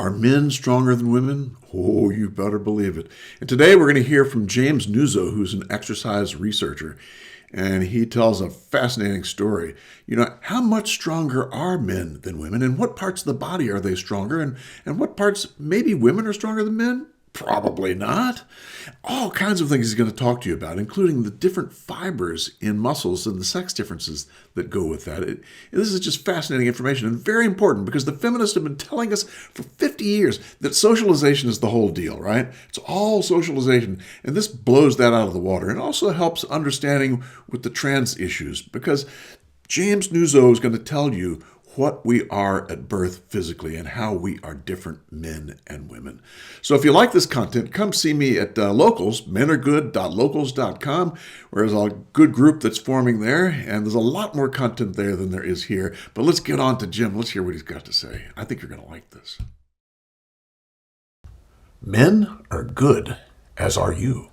Are men stronger than women? Oh, you better believe it. And today we're going to hear from James Nuzzo, who's an exercise researcher. And he tells a fascinating story. How much stronger are men than women? And what parts of the body are they stronger? And what parts, maybe women are stronger than men? Probably not. All kinds of things he's going to talk to you about, including the different fibers in muscles and the sex differences that go with that. This is just fascinating information and very important because the feminists have been telling us for 50 years that socialization is the whole deal, right? It's all socialization. And this blows that out of the water. And also helps understanding with the trans issues because James Nuzzo is going to tell you what we are at birth physically and how we are different men and women. So if you like this content, come see me at Locals, menaregood.locals.com, where there's a good group that's forming there, and there's a lot more content there than there is here. But let's get on to Jim. Let's hear what he's got to say. I think you're going to like this. Men are good, as are you.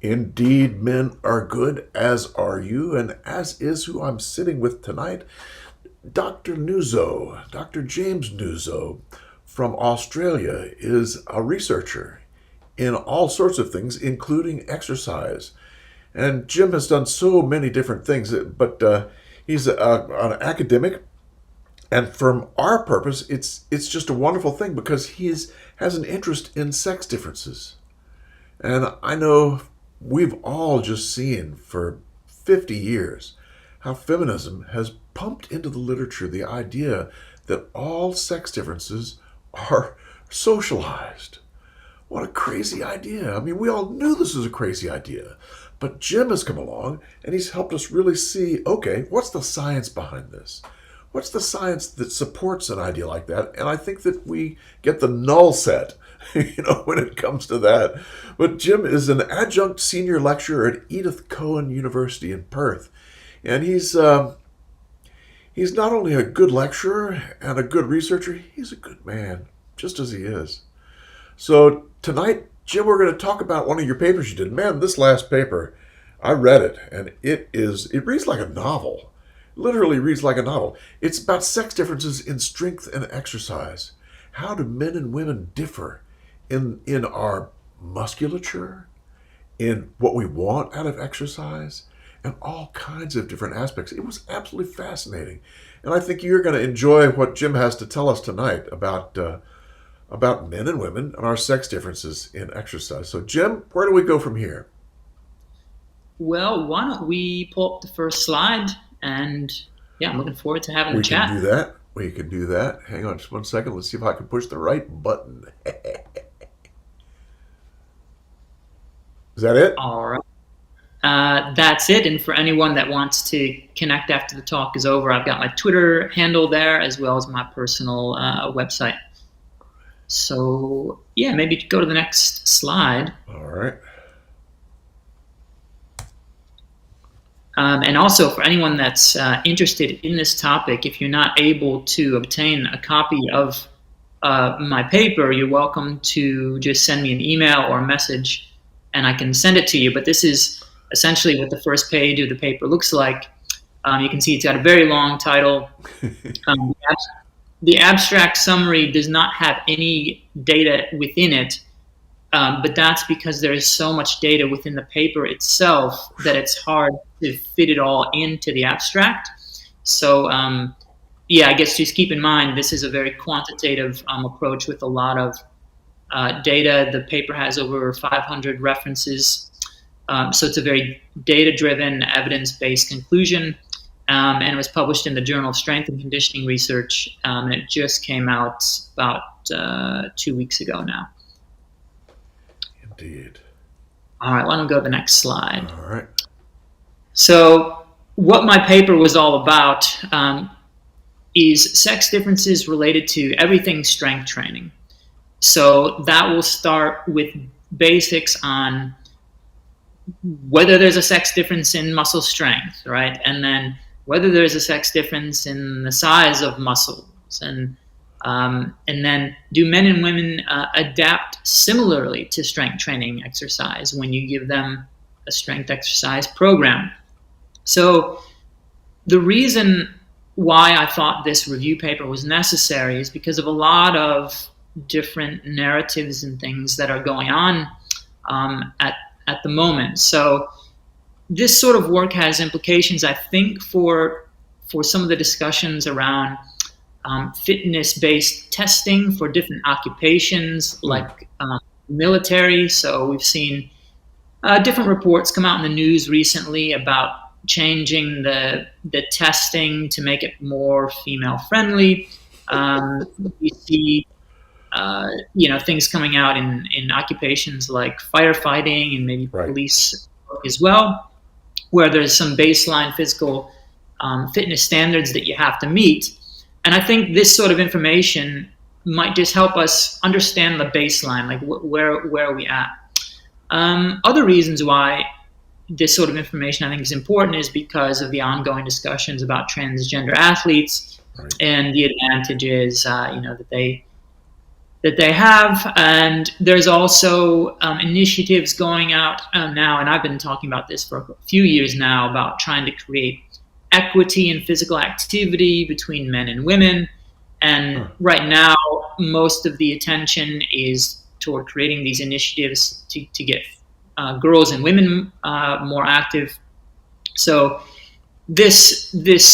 Indeed, men are good, as are you, and as is who I'm sitting with tonight, Dr. Nuzzo, Dr. James Nuzzo from Australia is a researcher in all sorts of things, including exercise. And Jim has done so many different things, but he's an academic. And from our purpose, it's just a wonderful thing because he has an interest in sex differences. And I know we've all just seen for 50 years how feminism has pumped into the literature the idea that all sex differences are socialized. What a crazy idea. I mean, we all knew this was a crazy idea, but Jim has come along and he's helped us really see, okay, what's the science behind this? What's the science that supports an idea like that? And I think that we get the null set when it comes to that. But Jim is an adjunct senior lecturer at Edith Cowan University in Perth. And he's not only a good lecturer and a good researcher, he's a good man, just as he is. So tonight, Jim, we're going to talk about one of your papers you did. Man, this last paper, I read it, and it reads like a novel. Literally reads like a novel. It's about sex differences in strength and exercise. How do men and women differ in our musculature, in what we want out of exercise, and all kinds of different aspects. It was absolutely fascinating. And I think you're going to enjoy what Jim has to tell us tonight about men and women and our sex differences in exercise. So Jim, where do we go from here? Well, why don't we pull up the first slide? And yeah, I'm looking forward to having the chat. We can do that. Hang on just one second. Let's see if I can push the right button. Is that it? All right. That's it. And for anyone that wants to connect after the talk is over, I've got my Twitter handle there as well as my personal website. So yeah, maybe go to the next slide. All right. And also for anyone that's interested in this topic, if you're not able to obtain a copy of my paper, you're welcome to just send me an email or a message and I can send it to you. But this is essentially what the first page of the paper looks like. You can see it's got a very long title. The abstract summary does not have any data within it, but that's because there is so much data within the paper itself that it's hard to fit it all into the abstract. So yeah, I guess just keep in mind this is a very quantitative approach with a lot of data. The paper has over 500 references. So it's a very data-driven, evidence-based conclusion. And it was published in the Journal of Strength and Conditioning Research. And it just came out about 2 weeks ago now. Indeed. All right, why don't we go to the next slide? All right. So what my paper was all about is sex differences related to everything strength training. So that will start with basics on whether there's a sex difference in muscle strength, right? And then whether there's a sex difference in the size of muscles. And then do men and women adapt similarly to strength training exercise when you give them a strength exercise program? So the reason why I thought this review paper was necessary is because of a lot of different narratives and things that are going on at the moment. So this sort of work has implications, I think, for some of the discussions around fitness-based testing for different occupations like military. So we've seen different reports come out in the news recently about changing the testing to make it more female friendly. We see things coming out in occupations like firefighting and maybe police as well, where there's some baseline physical fitness standards that you have to meet. And I think this sort of information might just help us understand the baseline, like where are we at. Other reasons why this sort of information I think is important is because of the ongoing discussions about transgender athletes and the advantages that they have. And there's also initiatives going out now, and I've been talking about this for a few years now, about trying to create equity in physical activity between men and women. And right now, most of the attention is toward creating these initiatives to get girls and women more active. So the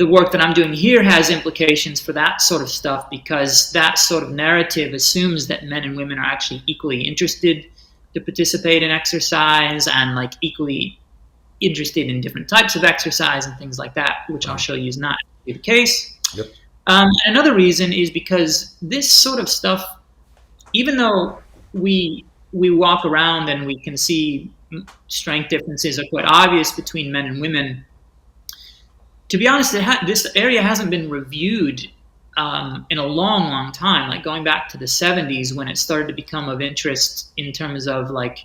work that I'm doing here has implications for that sort of stuff, because that sort of narrative assumes that men and women are actually equally interested to participate in exercise and like equally interested in different types of exercise and things like that, which I'll show you is not the case. Yep. Another reason is because this sort of stuff, even though we walk around and we can see strength differences are quite obvious between men and women, to be honest, this area hasn't been reviewed in a long time, like going back to the 70s when it started to become of interest in terms of like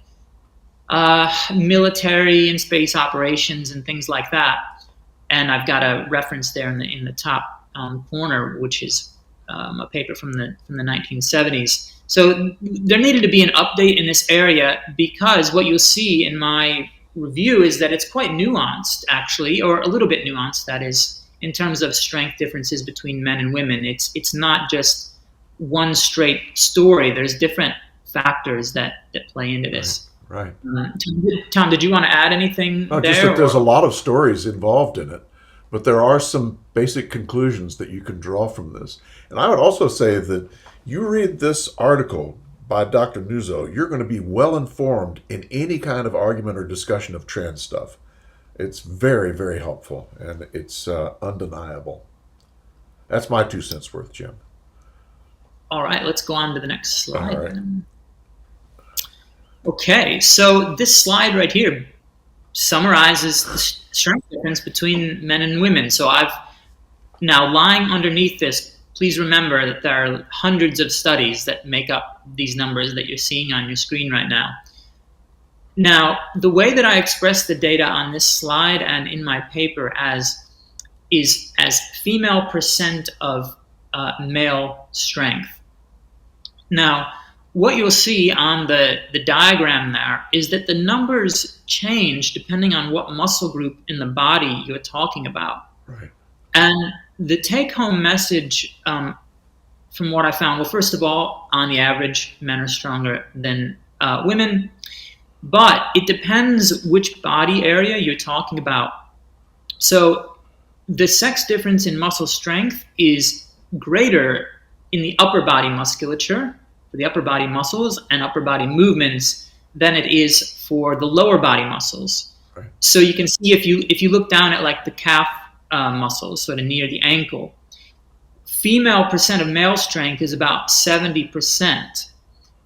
military and space operations and things like that. And I've got a reference there in the top corner, which is a paper from the 1970s. So there needed to be an update in this area, because what you'll see in my review is that it's quite nuanced, actually, or a little bit nuanced, that is, in terms of strength differences between men and women. It's not just one straight story. There's different factors that play into this. Right. Tom, did you want to add anything there? Just that there's a lot of stories involved in it, but there are some basic conclusions that you can draw from this. And I would also say that you read this article by Dr. Nuzzo, you're going to be well informed in any kind of argument or discussion of trans stuff. It's very, very helpful, and it's undeniable. That's my 2 cents worth, Jim. All right, let's go on to the next slide. All right. Okay, so this slide right here summarizes the strength difference between men and women. So I've now, lying underneath this, please remember that there are hundreds of studies that make up these numbers that you're seeing on your screen right now. Now, the way that I express the data on this slide and in my paper is as female percent of male strength. Now, what you'll see on the diagram there is that the numbers change depending on what muscle group in the body you're talking about. Right. And the take-home message from what I found, well, first of all, on the average, men are stronger than women, but it depends which body area you're talking about. So the sex difference in muscle strength is greater in the upper body musculature, for the upper body muscles and upper body movements, than it is for the lower body muscles. Right. So you can see if you look down at like the calf muscles, sort of near the ankle, female percent of male strength is about 70%.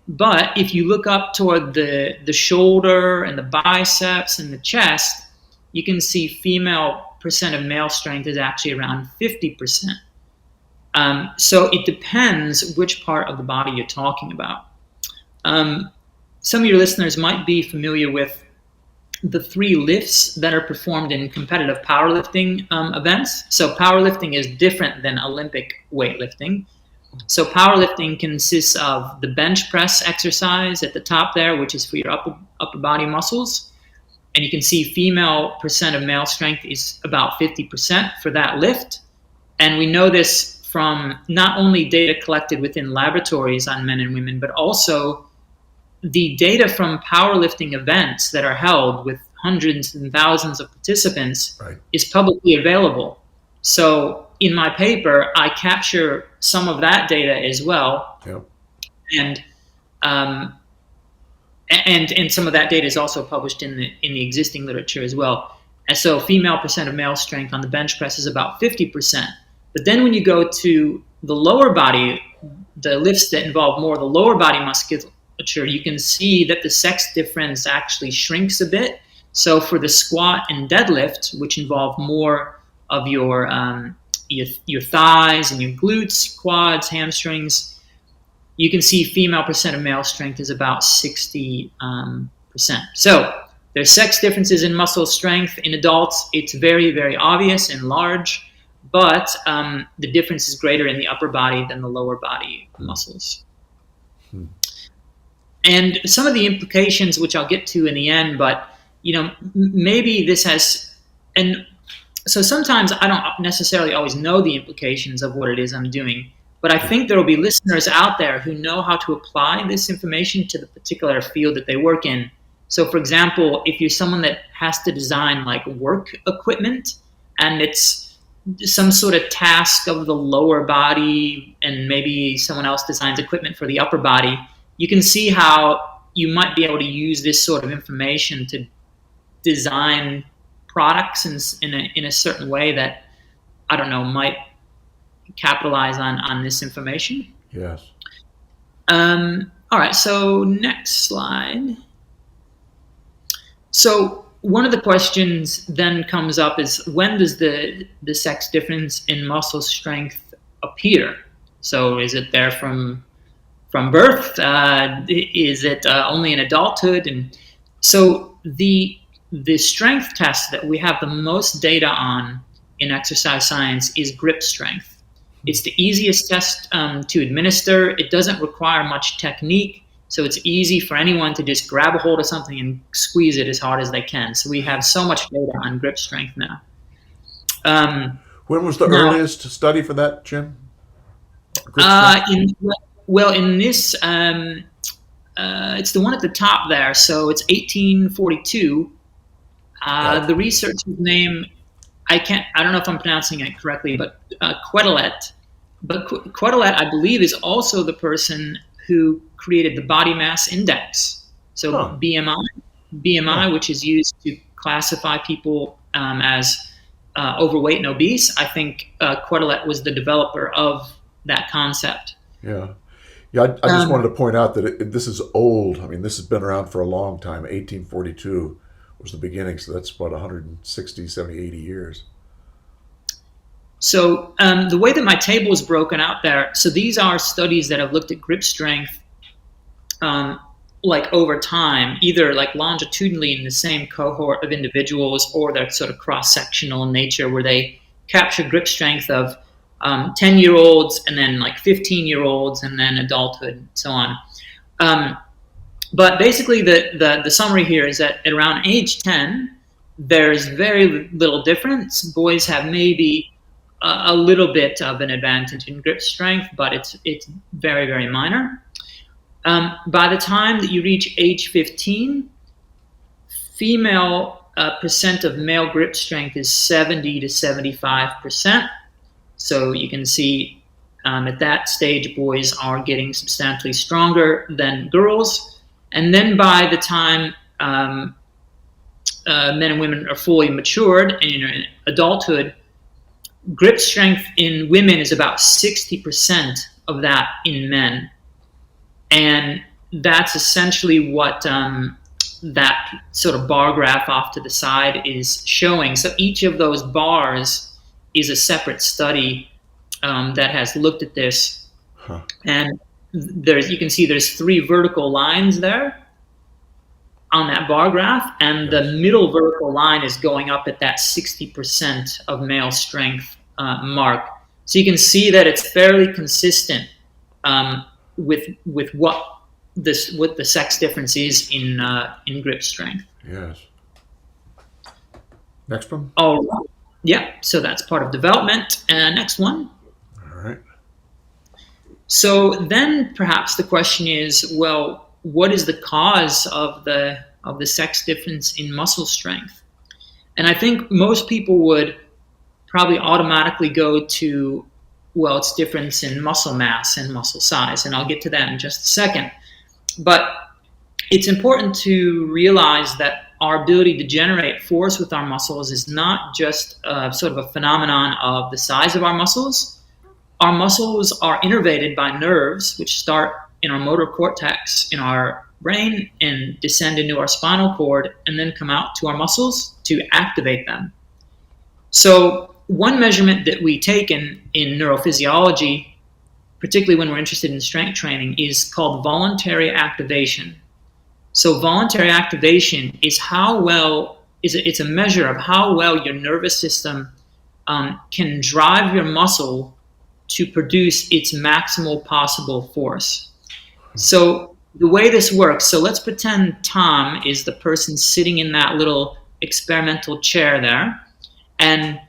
But if you look up toward the shoulder and the biceps and the chest, you can see female percent of male strength is actually around 50%. So it depends which part of the body you're talking about. Some of your listeners might be familiar with the 3 lifts that are performed in competitive powerlifting events. So powerlifting is different than Olympic weightlifting. So powerlifting consists of the bench press exercise at the top there, which is for your upper body muscles. And you can see female percent of male strength is about 50% for that lift. And we know this from not only data collected within laboratories on men and women, but also the data from powerlifting events that are held with hundreds and thousands of participants Right. is publicly available. So in my paper, I capture some of that data as well, Yep. and um, and some of that data is also published in the existing literature as well. And so female percent of male strength on the bench press is about 50%. But then when you go to the lower body, the lifts that involve more of the lower body musculature, you can see that the sex difference actually shrinks a bit. So for the squat and deadlift, which involve more of your thighs and your glutes, quads, hamstrings, you can see female percent of male strength is about 60%. So there's sex differences in muscle strength. In adults, it's very, very obvious and large, but the difference is greater in the upper body than the lower body muscles. And some of the implications, which I'll get to in the end, but maybe this has, and so sometimes I don't necessarily always know the implications of what it is I'm doing, but I think there will be listeners out there who know how to apply this information to the particular field that they work in. So for example, if you're someone that has to design like work equipment and it's some sort of task of the lower body and maybe someone else designs equipment for the upper body, you can see how you might be able to use this sort of information to design products in a certain way that, I don't know, might capitalize on this information. Yes. All right, so next slide. So one of the questions then comes up is, when does the sex difference in muscle strength appear? So is it there from birth? Is it only in adulthood? And so the strength test that we have the most data on in exercise science is grip strength. It's the easiest test to administer. It doesn't require much technique, so it's easy for anyone to just grab a hold of something and squeeze it as hard as they can. So we have so much data on grip strength now. When was the earliest study for that, Jim? In this, it's the one at the top there. So it's 1842. Right. The researcher's name, I don't know if I'm pronouncing it correctly, but Quetelet. But Quetelet, I believe, is also the person who created the body mass index. So BMI, which is used to classify people as overweight and obese. I think Quetelet was the developer of that concept. Yeah. Yeah, I just wanted to point out that this is old. I mean, this has been around for a long time. 1842 was the beginning, so that's about 160, 70, 80 years. So the way that my table is broken out there, so these are studies that have looked at grip strength like over time, either like longitudinally in the same cohort of individuals, or they're sort of cross-sectional in nature, where they capture grip strength of 10-year-olds and then like 15-year-olds and then adulthood and so on. But basically the summary here is that at around age 10, there's very little difference. Boys have maybe a little bit of an advantage in grip strength, but it's very, very minor. By the time that you reach age 15, female percent of male grip strength is 70 to 75%. So you can see at that stage, boys are getting substantially stronger than girls. And then by the time men and women are fully matured and in adulthood, grip strength in women is about 60% of that in men. And that's essentially what that sort of bar graph off to the side is showing. So each of those bars is a separate study that has looked at this. Huh. And you can see there's 3 vertical lines there on that bar graph, and the middle vertical line is going up at that 60% of male strength mark. So you can see that it's fairly consistent with what the sex difference is in grip strength. Yes. Next one. Oh, Yeah, so that's part of development. And next one. All right. So then perhaps the question is, well, what is the cause of the sex difference in muscle strength? And I think most people would probably automatically go to, well, it's difference in muscle mass and muscle size, and I'll get to that in just a second. But it's important to realize that our ability to generate force with our muscles is not just sort of a phenomenon of the size of our muscles. Our muscles are innervated by nerves, which start in our motor cortex in our brain and descend into our spinal cord and then come out to our muscles to activate them. So one measurement that we take in neurophysiology, particularly when we're interested in strength training, is called voluntary activation. So voluntary activation is how well, it's a measure of how well your nervous system can drive your muscle to produce its maximal possible force. So the way this works, so let's pretend Tom is the person sitting in that little experimental chair there, and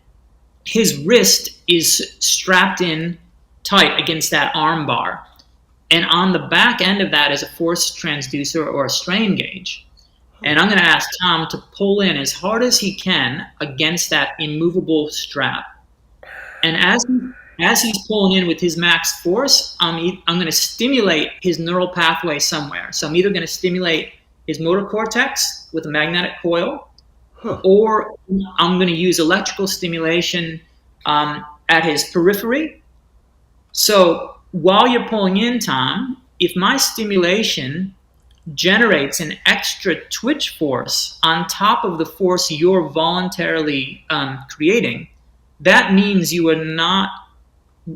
his wrist is strapped in tight against that arm bar. And on the back end of that is a force transducer or a strain gauge. And I'm going to ask Tom to pull in as hard as he can against that immovable strap. And as he's pulling in with his max force, I'm going to stimulate his neural pathway somewhere. So I'm either going to stimulate his motor cortex with a magnetic coil, or I'm going to use electrical stimulation at his periphery. So while you're pulling in, Tom, if my stimulation generates an extra twitch force on top of the force you're voluntarily creating, that means you are not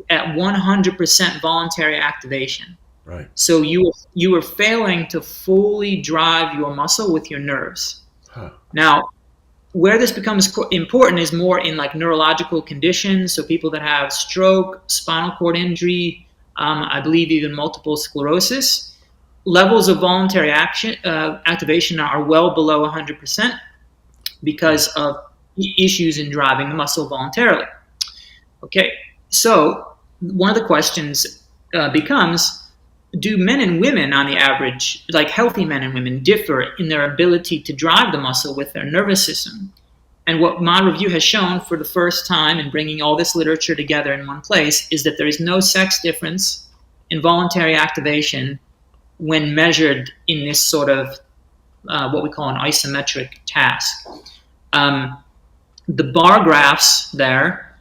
at 100% voluntary activation. Right. So you are failing to fully drive your muscle with your nerves. Now, where this becomes important is more in like neurological conditions. So people that have stroke, spinal cord injury, I believe even multiple sclerosis, levels of voluntary activation are well below 100% because of issues in driving the muscle voluntarily. Okay, so one of the questions becomes, do men and women on the average, like healthy men and women, differ in their ability to drive the muscle with their nervous system? And what my review has shown for the first time in bringing all this literature together in one place is that there is no sex difference in voluntary activation when measured in this sort of what we call an isometric task. The bar graphs there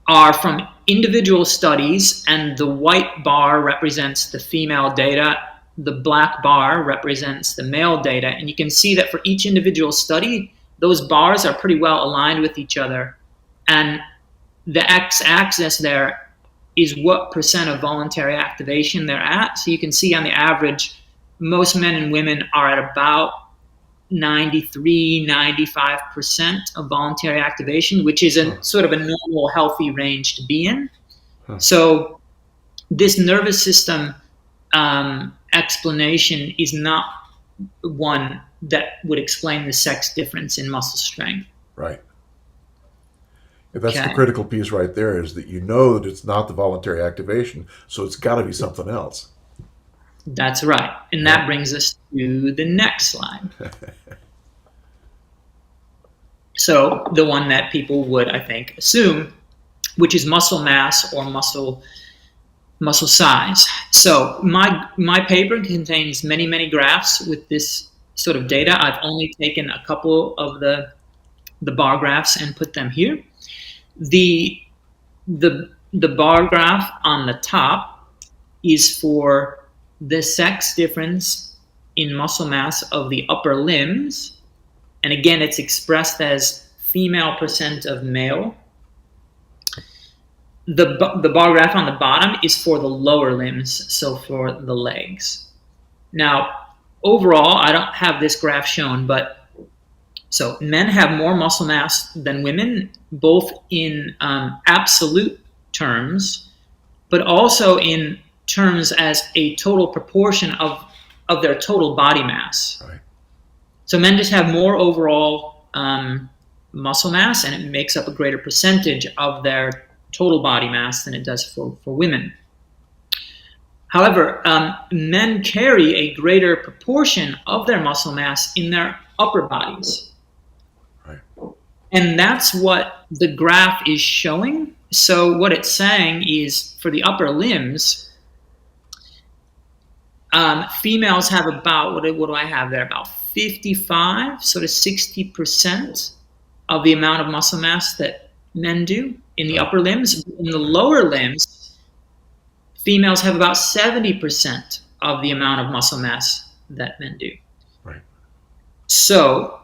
are from individual studies, and the white bar represents the female data, the black bar represents the male data, and you can see that for each individual study, those bars are pretty well aligned with each other, and the x-axis there is what percent of voluntary activation they're at. So you can see on the average, most men and women are at about 93, 95% of voluntary activation, which is a sort of a normal, healthy range to be in. So this nervous system explanation is not one that would explain the sex difference in muscle strength. Right. That's the critical piece right there, is that you know that it's not the voluntary activation, so it's got to be something else. That's right. And that brings us to the next slide. So the one that people would, I think, assume, which is muscle mass or muscle size. So my paper contains many, many graphs with this sort of data. I've only taken a couple of the bar graphs and put them here. The bar graph on the top is for the sex difference in muscle mass of the upper limbs. And again, it's expressed as female percent of male. The bar graph on the bottom is for the lower limbs, so for the legs. Now, overall, I don't have this graph shown, but so men have more muscle mass than women, both in absolute terms, but also in terms as a total proportion of their total body mass. Right. So men just have more overall muscle mass, and it makes up a greater percentage of their total body mass than it does for women. However, men carry a greater proportion of their muscle mass in their upper bodies. Right. And that's what the graph is showing. So what it's saying is for the upper limbs, females have about, what do I have there? About 55, sort of 60% of the amount of muscle mass that men do in the upper limbs. In the lower limbs, females have about 70% of the amount of muscle mass that men do. Right. So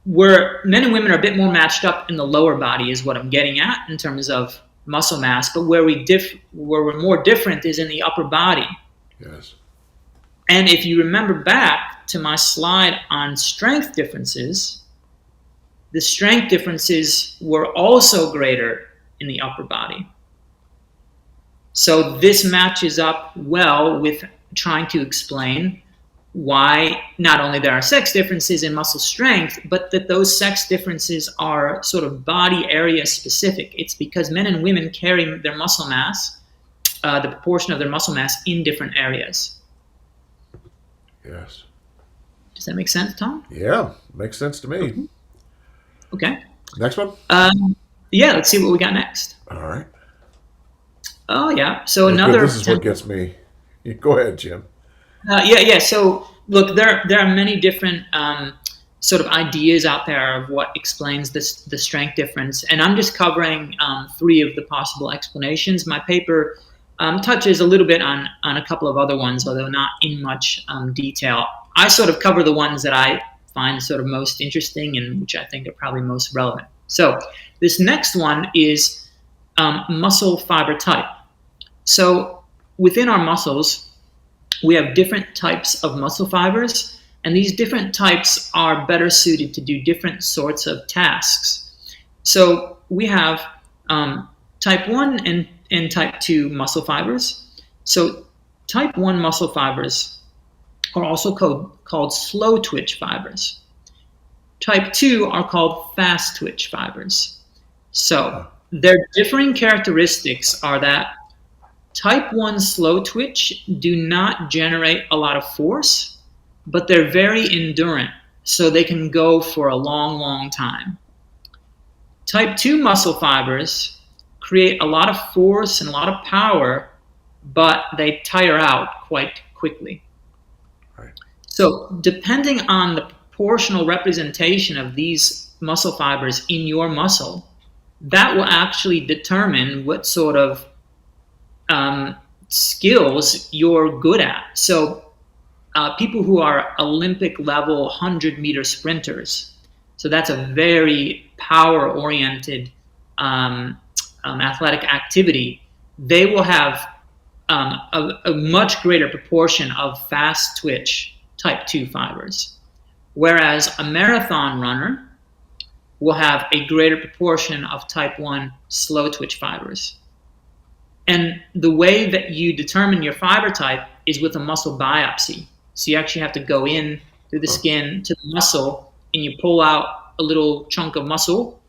where men and women are a bit more matched up in the lower body is what I'm getting at in terms of muscle mass, but where we're more different is in the upper body. Yes. And if you remember back to my slide on strength differences, the strength differences were also greater in the upper body. So this matches up well with trying to explain why not only there are sex differences in muscle strength, but that those sex differences are sort of body area specific. It's because men and women carry their muscle mass, the proportion of their muscle mass in different areas. Yes. Does that make sense, Tom? Yeah, makes sense to me. Okay. Next one? Yeah, let's see what we got next. All right. Oh, yeah. So Good. another... This is what gets me. Go ahead, Jim. Yeah. So look, there are many different sort of ideas out there of what explains the strength difference, and I'm just covering 3 of the possible explanations. My paper touches a little bit on a couple of other ones, although not in much detail. I sort of cover the ones that I find sort of most interesting and which I think are probably most relevant. So this next one is muscle fiber type. So within our muscles, we have different types of muscle fibers, and these different types are better suited to do different sorts of tasks. So we have type 1 and type 2 muscle fibers. So type 1 muscle fibers are also called slow twitch fibers. Type 2 are called fast twitch fibers. So their differing characteristics are that type 1 slow twitch do not generate a lot of force, but they're very endurant, so they can go for a long, long time. Type 2 muscle fibers create a lot of force and a lot of power, but they tire out quite quickly. Right. So depending on the proportional representation of these muscle fibers in your muscle, that will actually determine what sort of skills you're good at. So people who are Olympic level 100-meter sprinters, so that's a very power-oriented athletic activity, they will have a much greater proportion of fast twitch type 2 fibers. Whereas a marathon runner will have a greater proportion of type 1 slow twitch fibers. And the way that you determine your fiber type is with a muscle biopsy. So you actually have to go in through the skin to the muscle, and you pull out a little chunk of muscle,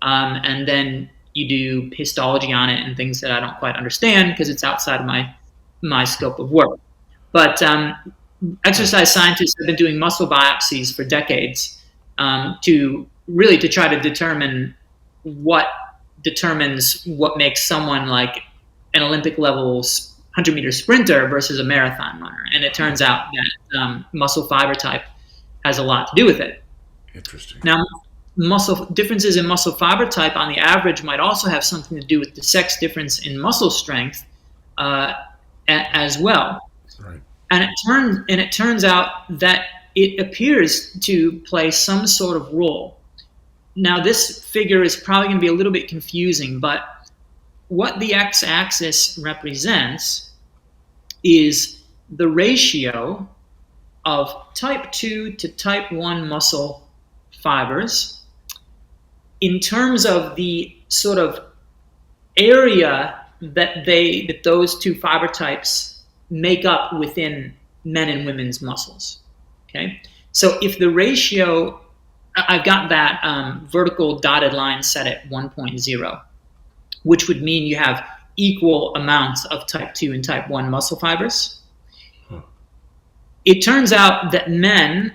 and then you do histology on it and things that I don't quite understand because it's outside of my scope of work. But exercise scientists have been doing muscle biopsies for decades to try to determine what determines what makes someone like an Olympic level 100-meter sprinter versus a marathon runner. And it turns out that muscle fiber type has a lot to do with it. Interesting. Now, differences in muscle fiber type on the average might also have something to do with the sex difference in muscle strength as well. Right. And it turns out that it appears to play some sort of role. Now, this figure is probably going to be a little bit confusing, but what the x-axis represents is the ratio of type 2 to type 1 muscle fibers in terms of the sort of area that those 2 fiber types make up within men and women's muscles. Okay? So if the ratio I've got that vertical dotted line set at 1.0, which would mean you have equal amounts of type 2 and type 1 muscle fibers. Huh. It turns out that men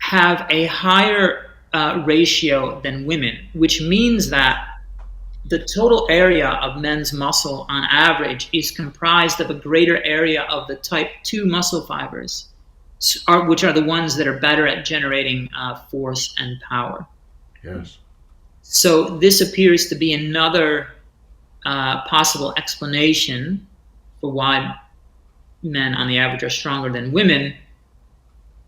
have a higher ratio than women, which means that the total area of men's muscle on average is comprised of a greater area of the type 2 muscle fibers, which are the ones that are better at generating force and power. Yes. So this appears to be another possible explanation for why men on the average are stronger than women.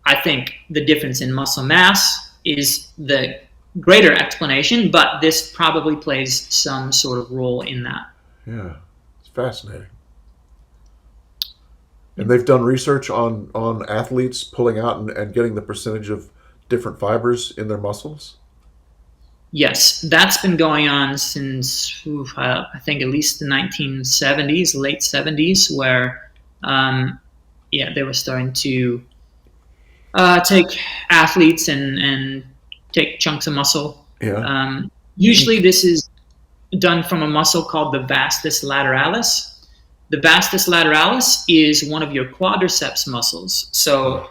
I think the difference in muscle mass is the greater explanation, but this probably plays some sort of role in that. Yeah, it's fascinating. And they've done research on athletes pulling out and getting the percentage of different fibers in their muscles. Yes, that's been going on since I think at least the 1970s, late 70s, where they were starting to take athletes and take chunks of muscle. Yeah. Usually this is done from a muscle called the vastus lateralis. The vastus lateralis is one of your quadriceps muscles. So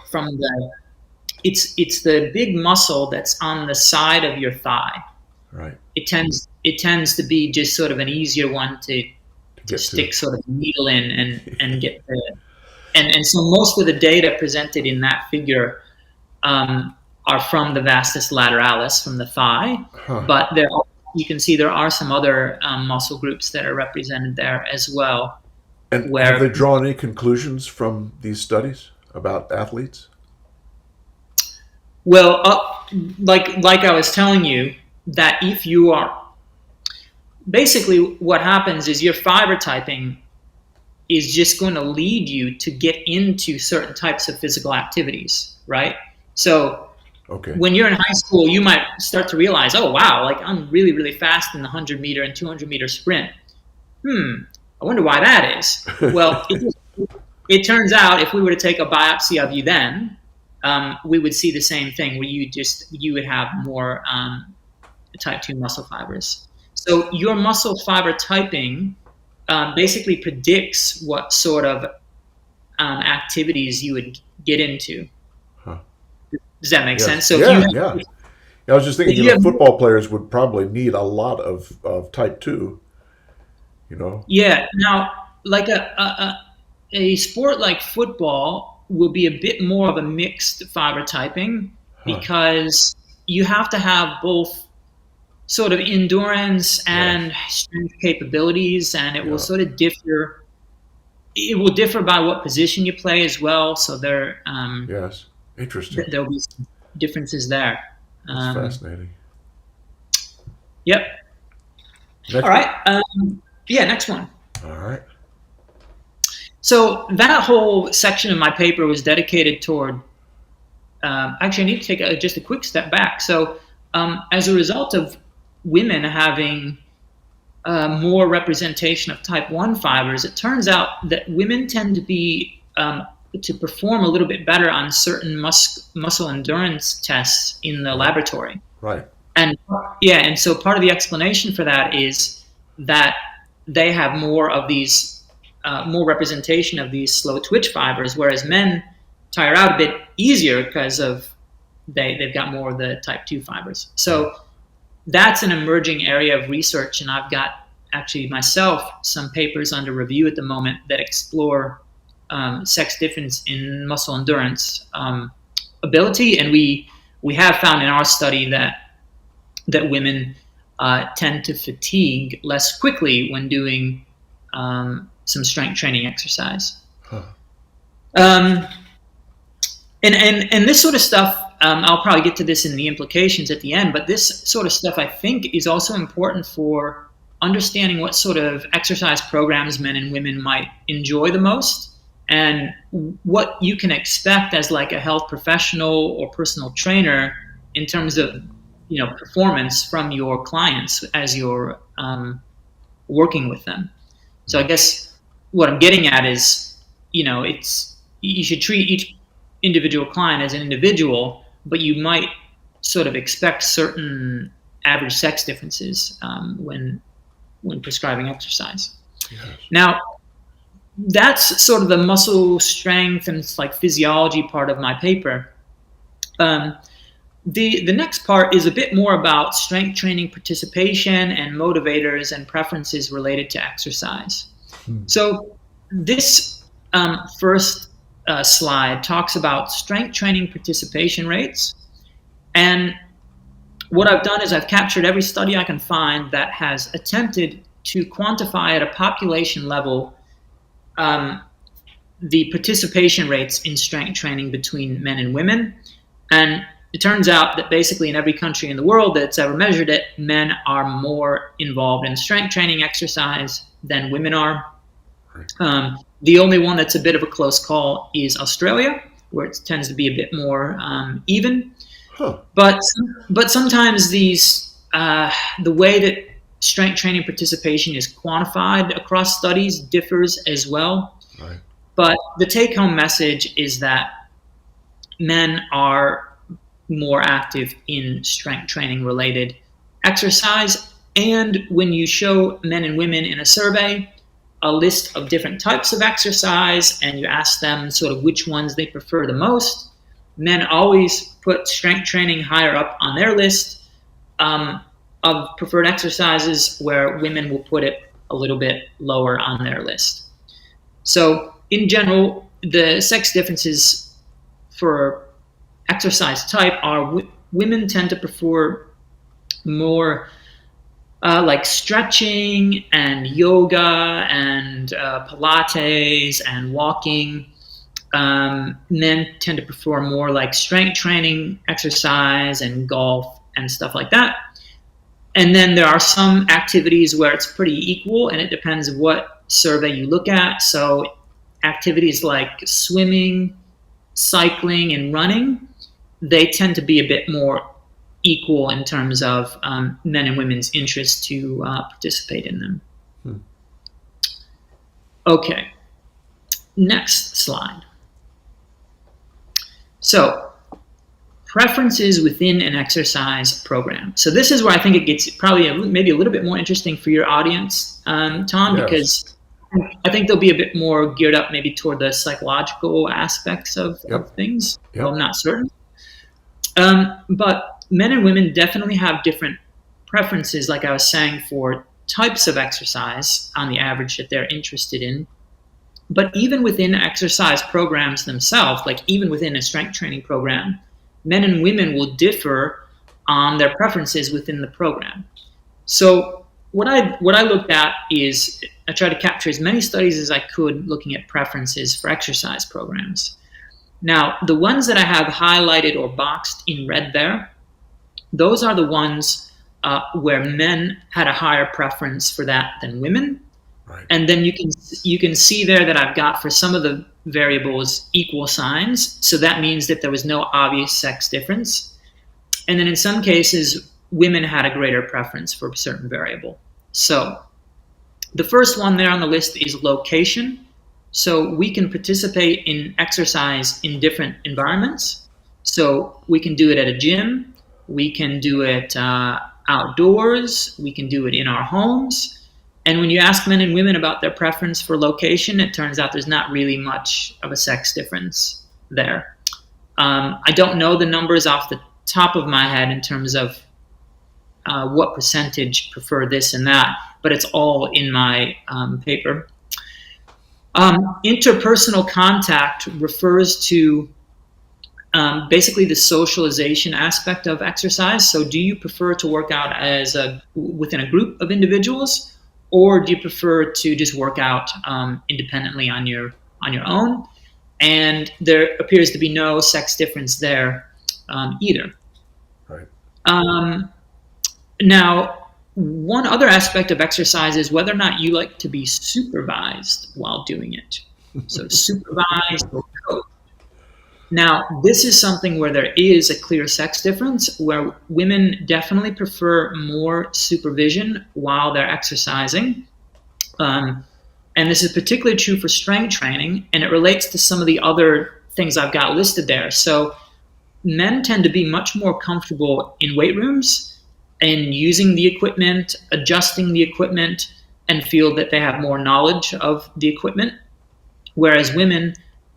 it's the big muscle that's on the side of your thigh. Right. It tends to be just sort of an easier one to stick sort of a needle in and get the and so most of the data presented in that figure are from the vastus lateralis, from the thigh. Huh. But you can see there are some other muscle groups that are represented there as well. And have they drawn any conclusions from these studies about athletes? Well, like I was telling you, that if you are basically what happens is your fiber typing is just going to lead you to get into certain types of physical activities, right? So when you're in high school, you might start to realize, oh, wow, like I'm really, really fast in the 100-meter and 200-meter sprint. I wonder why that is. Well, it turns out if we were to take a biopsy of you then, we would see the same thing where you would have more type 2 muscle fibers. So your muscle fiber typing basically predicts what sort of activities you would get into. Huh. Does that make sense? So yeah. I was just thinking, football players would probably need a lot of type 2, Yeah. Now, like a sport like football will be a bit more of a mixed fiber typing because you have to have both sort of endurance and strength capabilities, and it will sort of differ. It will differ by what position you play as well. So there, interesting. There'll be some differences there. That's fascinating. Yep. All right. Next one. All right. So that whole section of my paper was dedicated toward. Actually, I need to take just a quick step back. So, as a result of women having more representation of type 1 fibers, it turns out that women tend to be to perform a little bit better on certain muscle endurance tests in the laboratory. Right. And so part of the explanation for that is that they have more of these more representation of these slow twitch fibers, whereas men tire out a bit easier because of they've got more of the type 2 fibers. So that's an emerging area of research, and I've got actually myself some papers under review at the moment that explore sex difference in muscle endurance ability, and we have found in our study that women tend to fatigue less quickly when doing some strength training exercise. And this sort of stuff, I'll probably get to this in the implications at the end, but this sort of stuff I think is also important for understanding what sort of exercise programs men and women might enjoy the most and what you can expect as like a health professional or personal trainer in terms of performance from your clients as you're working with them. So I guess what I'm getting at is, you should treat each individual client as an individual, but you might sort of expect certain average sex differences when prescribing exercise. Yes. Now, that's sort of the muscle strength and it's like physiology part of my paper. The next part is a bit more about strength training participation and motivators and preferences related to exercise. So this first slide talks about strength training participation rates. And what I've done is I've captured every study I can find that has attempted to quantify at a population level the participation rates in strength training between men and women. And it turns out that basically in every country in the world that's ever measured it, men are more involved in strength training exercise than women are. The only one that's a bit of a close call is Australia, where it tends to be a bit more even. Huh. But sometimes these the way that strength training participation is quantified across studies differs as well. Right. But the take-home message is that men are more active in strength training related exercise. And when you show men and women in a survey a list of different types of exercise and you ask them sort of which ones they prefer the most, men always put strength training higher up on their list of preferred exercises, where women will put it a little bit lower on their list. So in general, the sex differences for exercise type are women tend to prefer more like stretching and yoga and Pilates and walking. Men tend to prefer more like strength training exercise and golf and stuff like that. And then there are some activities where it's pretty equal, and it depends what survey you look at. So activities like swimming, cycling, and running, they tend to be a bit more equal in terms of men and women's interest to participate in them. Okay, next slide. So, preferences within an exercise program. So this is where I think it gets probably maybe a little bit more interesting for your audience, Tom, Yes. because I think they'll be a bit more geared up maybe toward the psychological aspects of things. Yep. Well, I'm not certain. But men and women definitely have different preferences, like I was saying, for types of exercise on the average that they're interested in. But even within exercise programs themselves, like even within a strength training program, men and women will differ on their preferences within the program. So what I looked at is I tried to capture as many studies as I could looking at preferences for exercise programs. Now, the ones that I have highlighted or boxed in red there, those are the ones where men had a higher preference for that than women. Right. And then you can see there that I've got for some of the variables equal signs. So that means that there was no obvious sex difference. And then in some cases, women had a greater preference for a certain variable. So the first one there on the list is location. So we can participate in exercise in different environments. So we can do it at a gym. We can do it outdoors. We can do it in our homes. And when you ask men and women about their preference for location, it turns out there's not really much of a sex difference there. I don't know the numbers off the top of my head in terms of what percentage prefer this and that, but it's all in my paper. Interpersonal contact refers to basically the socialization aspect of exercise. So do you prefer to work out within a group of individuals, or do you prefer to just work out independently on your own? And there appears to be no sex difference there either. Right. Now, one other aspect of exercise is whether or not you like to be supervised while doing it. So supervised or coached. Now, this is something where there is a clear sex difference, where women definitely prefer more supervision while they're exercising. And this is particularly true for strength training, and it relates to some of the other things I've got listed there. So men tend to be much more comfortable in weight rooms and using the equipment, adjusting the equipment, and feel that they have more knowledge of the equipment, whereas women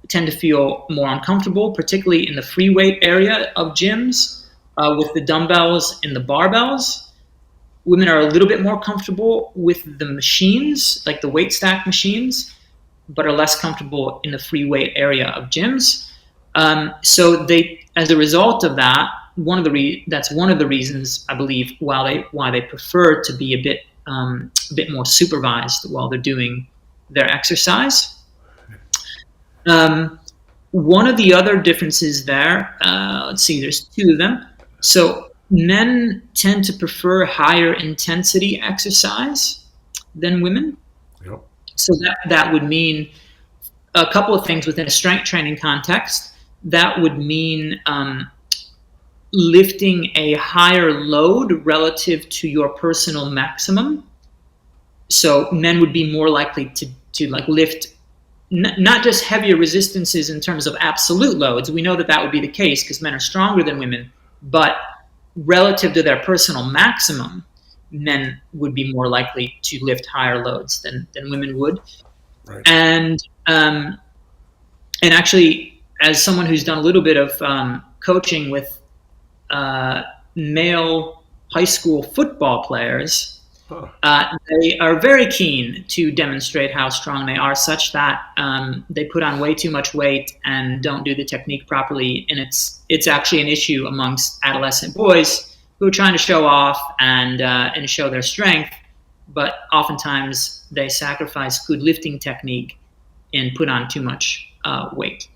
tend to feel more uncomfortable, particularly in the free weight area of gyms, with the dumbbells and the barbells. Women are a little bit more comfortable with the machines, like the weight stack machines, but are less comfortable in the free weight area of gyms. So they, as a result of that, that's one of the reasons I believe why they prefer to be a bit more supervised while they're doing their exercise. One of the other differences there, let's see, there's two of them. So men tend to prefer higher intensity exercise than women. Yep. So that would mean a couple of things within a strength training context. That would mean lifting a higher load relative to your personal maximum. So men would be more likely to like lift not just heavier resistances in terms of absolute loads. We know that would be the case because men are stronger than women, but relative to their personal maximum, men would be more likely to lift higher loads than women would. Right. And actually, as someone who's done a little bit of coaching with male high school football players, they are very keen to demonstrate how strong they are, such that they put on way too much weight and don't do the technique properly. And it's actually an issue amongst adolescent boys who are trying to show off and show their strength, but oftentimes they sacrifice good lifting technique and put on too much weight.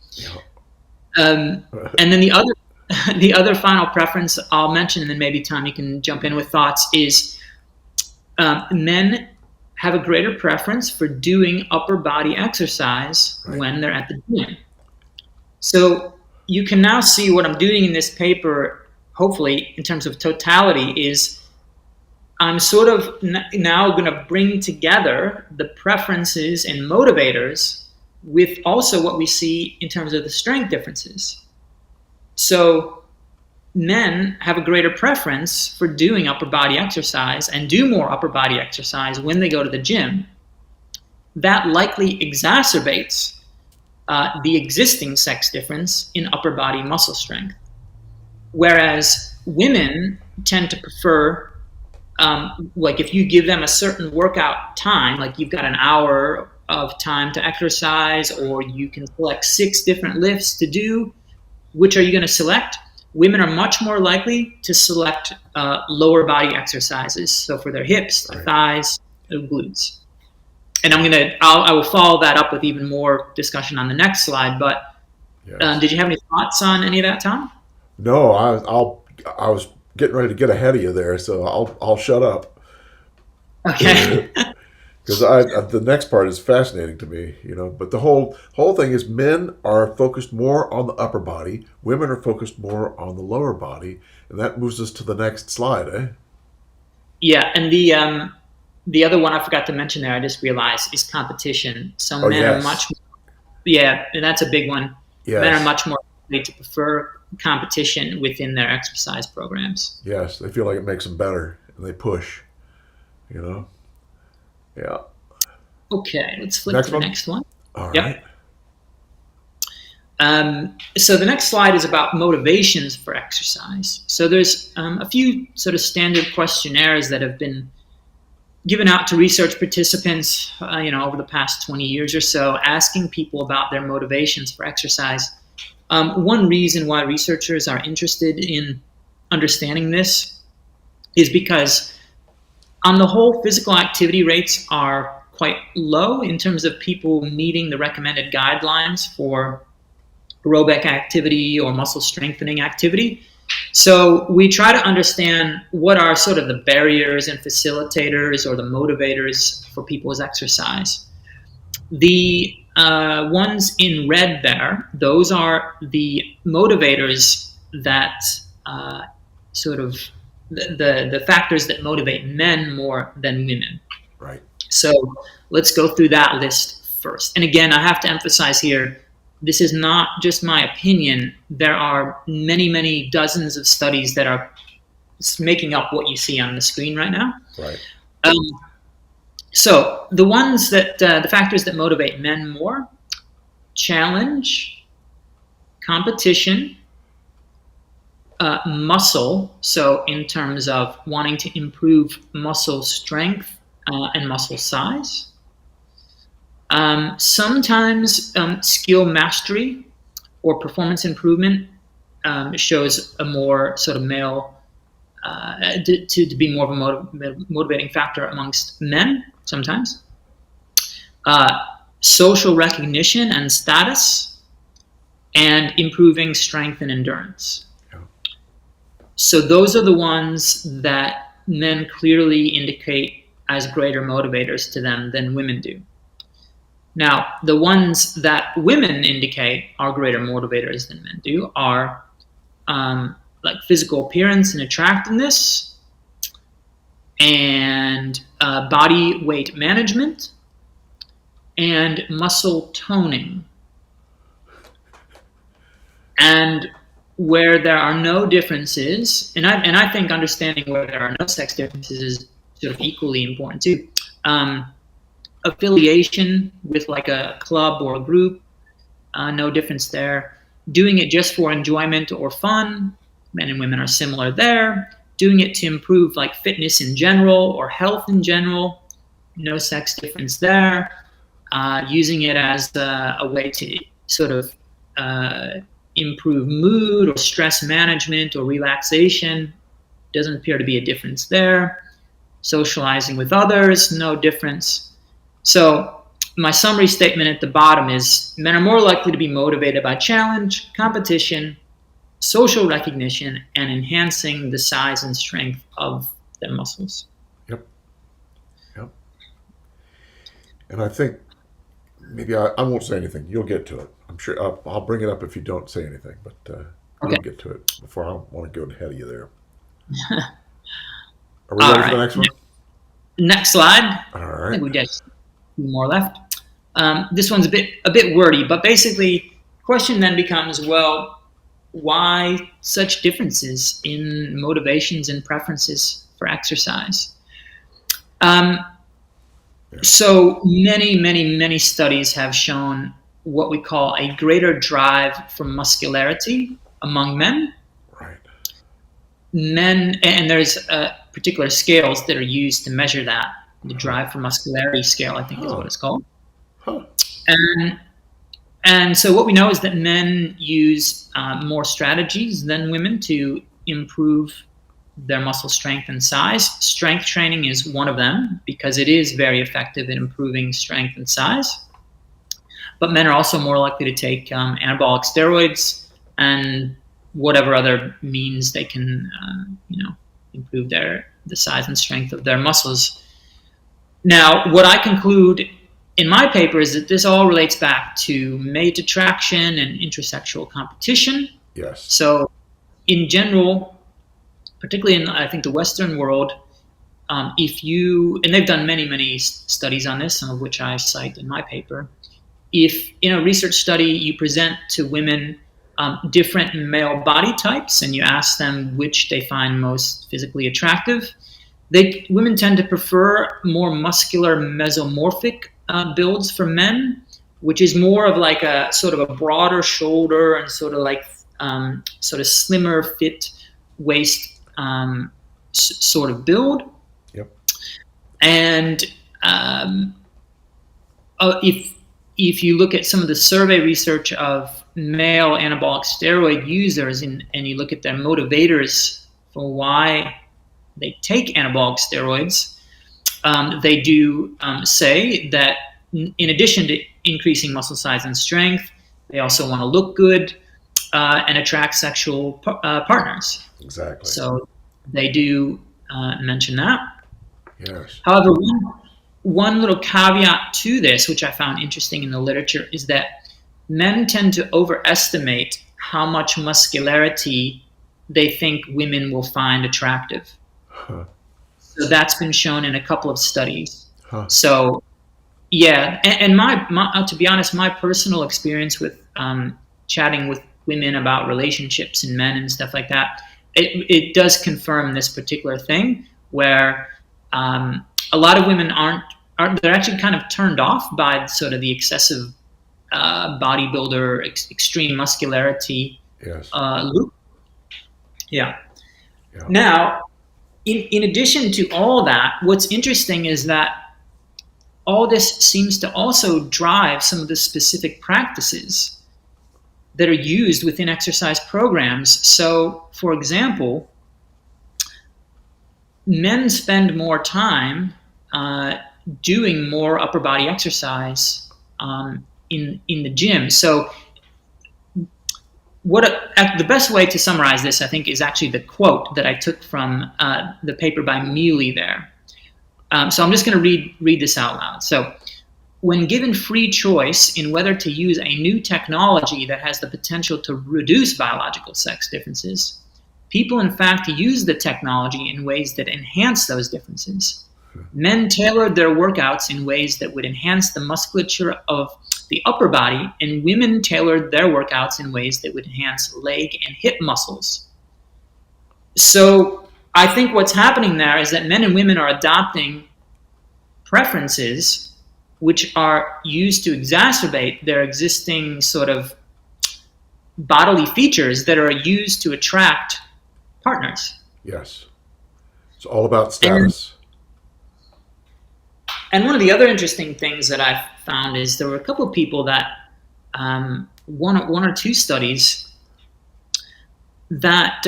And then the other final preference I'll mention, and then maybe Tom, you can jump in with thoughts, is men have a greater preference for doing upper body exercise when they're at the gym. So you can now see what I'm doing in this paper, hopefully, in terms of totality, is I'm sort of now going to bring together the preferences and motivators with also what we see in terms of the strength differences. So men have a greater preference for doing upper body exercise and do more upper body exercise when they go to the gym. That likely exacerbates the existing sex difference in upper body muscle strength. Whereas women tend to prefer, like if you give them a certain workout time, like you've got an hour of time to exercise, or you can select 6 different lifts to do, which are you going to select? Women are much more likely to select lower body exercises. So for their hips, their thighs, their glutes. And I will follow that up with even more discussion on the next slide. But did you have any thoughts on any of that, Tom? No, I was getting ready to get ahead of you there, so I'll shut up. Okay. Because the next part is fascinating to me, But the whole thing is men are focused more on the upper body, women are focused more on the lower body, and that moves us to the next slide, eh? Yeah, and the other one I forgot to mention there, I just realized, is competition. So men are much more, and that's a big one. Yes. Men are much more likely to prefer competition within their exercise programs. Yes, they feel like it makes them better, and they push, Yeah. Okay, let's flip to the next one. All right. So the next slide is about motivations for exercise. So there's a few sort of standard questionnaires that have been given out to research participants, over the past 20 years or so, asking people about their motivations for exercise. One reason why researchers are interested in understanding this is because on the whole, physical activity rates are quite low in terms of people meeting the recommended guidelines for aerobic activity or muscle strengthening activity. So we try to understand what are sort of the barriers and facilitators or the motivators for people's exercise. The ones in red there, those are the motivators that sort of the factors that motivate men more than women. Right. So let's go through that list first. And again, I have to emphasize here, this is not just my opinion. There are many, many dozens of studies that are making up what you see on the screen right now. Right. So the factors that motivate men more: challenge, competition, muscle. So in terms of wanting to improve muscle strength and muscle size. Sometimes skill mastery or performance improvement shows a more sort of male, to be more of a motivating factor amongst men sometimes. Social recognition and status, and improving strength and endurance. Yeah. So those are the ones that men clearly indicate as greater motivators to them than women do. Now, the ones that women indicate are greater motivators than men do are like physical appearance and attractiveness, and body weight management, and muscle toning. And where there are no differences, and I think understanding where there are no sex differences is sort of equally important too. Affiliation with like a club or a group, no difference there. Doing it just for enjoyment or fun, men and women are similar there. Doing it to improve like fitness in general or health in general, no sex difference there. Using it as a way to sort of improve mood or stress management or relaxation, doesn't appear to be a difference there. Socializing with others, no difference. So my summary statement at the bottom is men are more likely to be motivated by challenge, competition, social recognition, and enhancing the size and strength of their muscles. Yep. And I think maybe I won't say anything. You'll get to it. I'm sure I'll bring it up if you don't say anything, but you'll get to it before I want to go ahead of you there. Are we ready for the next one? Next slide. All right. I think we got more left. This one's a bit wordy, but basically, the question then becomes, well, why such differences in motivations and preferences for exercise? So many studies have shown what we call a greater drive for muscularity among men. Right. Men, and there's particular scales that are used to measure that. The drive for muscularity scale, I think, is what it's called. And so what we know is that men use more strategies than women to improve their muscle strength and size. Strength training is one of them because it is very effective in improving strength and size. But men are also more likely to take anabolic steroids and whatever other means they can, improve the size and strength of their muscles. Now, what I conclude in my paper is that this all relates back to mate attraction and intersexual competition. Yes. So, in general, particularly in, I think, the Western world, and they've done many studies on this, some of which I cite in my paper. If in a research study you present to women different male body types and you ask them which they find most physically attractive, women tend to prefer more muscular mesomorphic builds for men, which is more of like a sort of a broader shoulder and sort of like sort of slimmer fit waist sort of build. Yep. And if you look at some of the survey research of male anabolic steroid users and you look at their motivators for why they take anabolic steroids, they do say that in addition to increasing muscle size and strength, they also want to look good and attract sexual partners. Exactly. So they do mention that. Yes. However, one little caveat to this, which I found interesting in the literature, is that men tend to overestimate how much muscularity they think women will find attractive. So that's been shown in a couple of studies. So, Yeah, and my to be honest, my personal experience with chatting with women about relationships and men and stuff like that, it does confirm this particular thing where a lot of women aren't they're actually kind of turned off by sort of the excessive bodybuilder, extreme muscularity Yes. loop. Yeah. Yeah. Now, in addition to all that, what's interesting is that all this seems to also drive some of the specific practices that are used within exercise programs. So, for example, men spend more time doing more upper body exercise in the gym. So, the best way to summarize this, I think, is actually the quote that I took from the paper by Mealy there. So I'm just going to read this out loud. So, when given free choice in whether to use a new technology that has the potential to reduce biological sex differences, people in fact use the technology in ways that enhance those differences. Men tailored their workouts in ways that would enhance the musculature of the upper body, and women tailored their workouts in ways that would enhance leg and hip muscles. So I think what's happening there is that men and women are adopting preferences which are used to exacerbate their existing sort of bodily features that are used to attract partners. Yes. It's all about status. And one of the other interesting things that I found is there were a couple of people that one or two studies that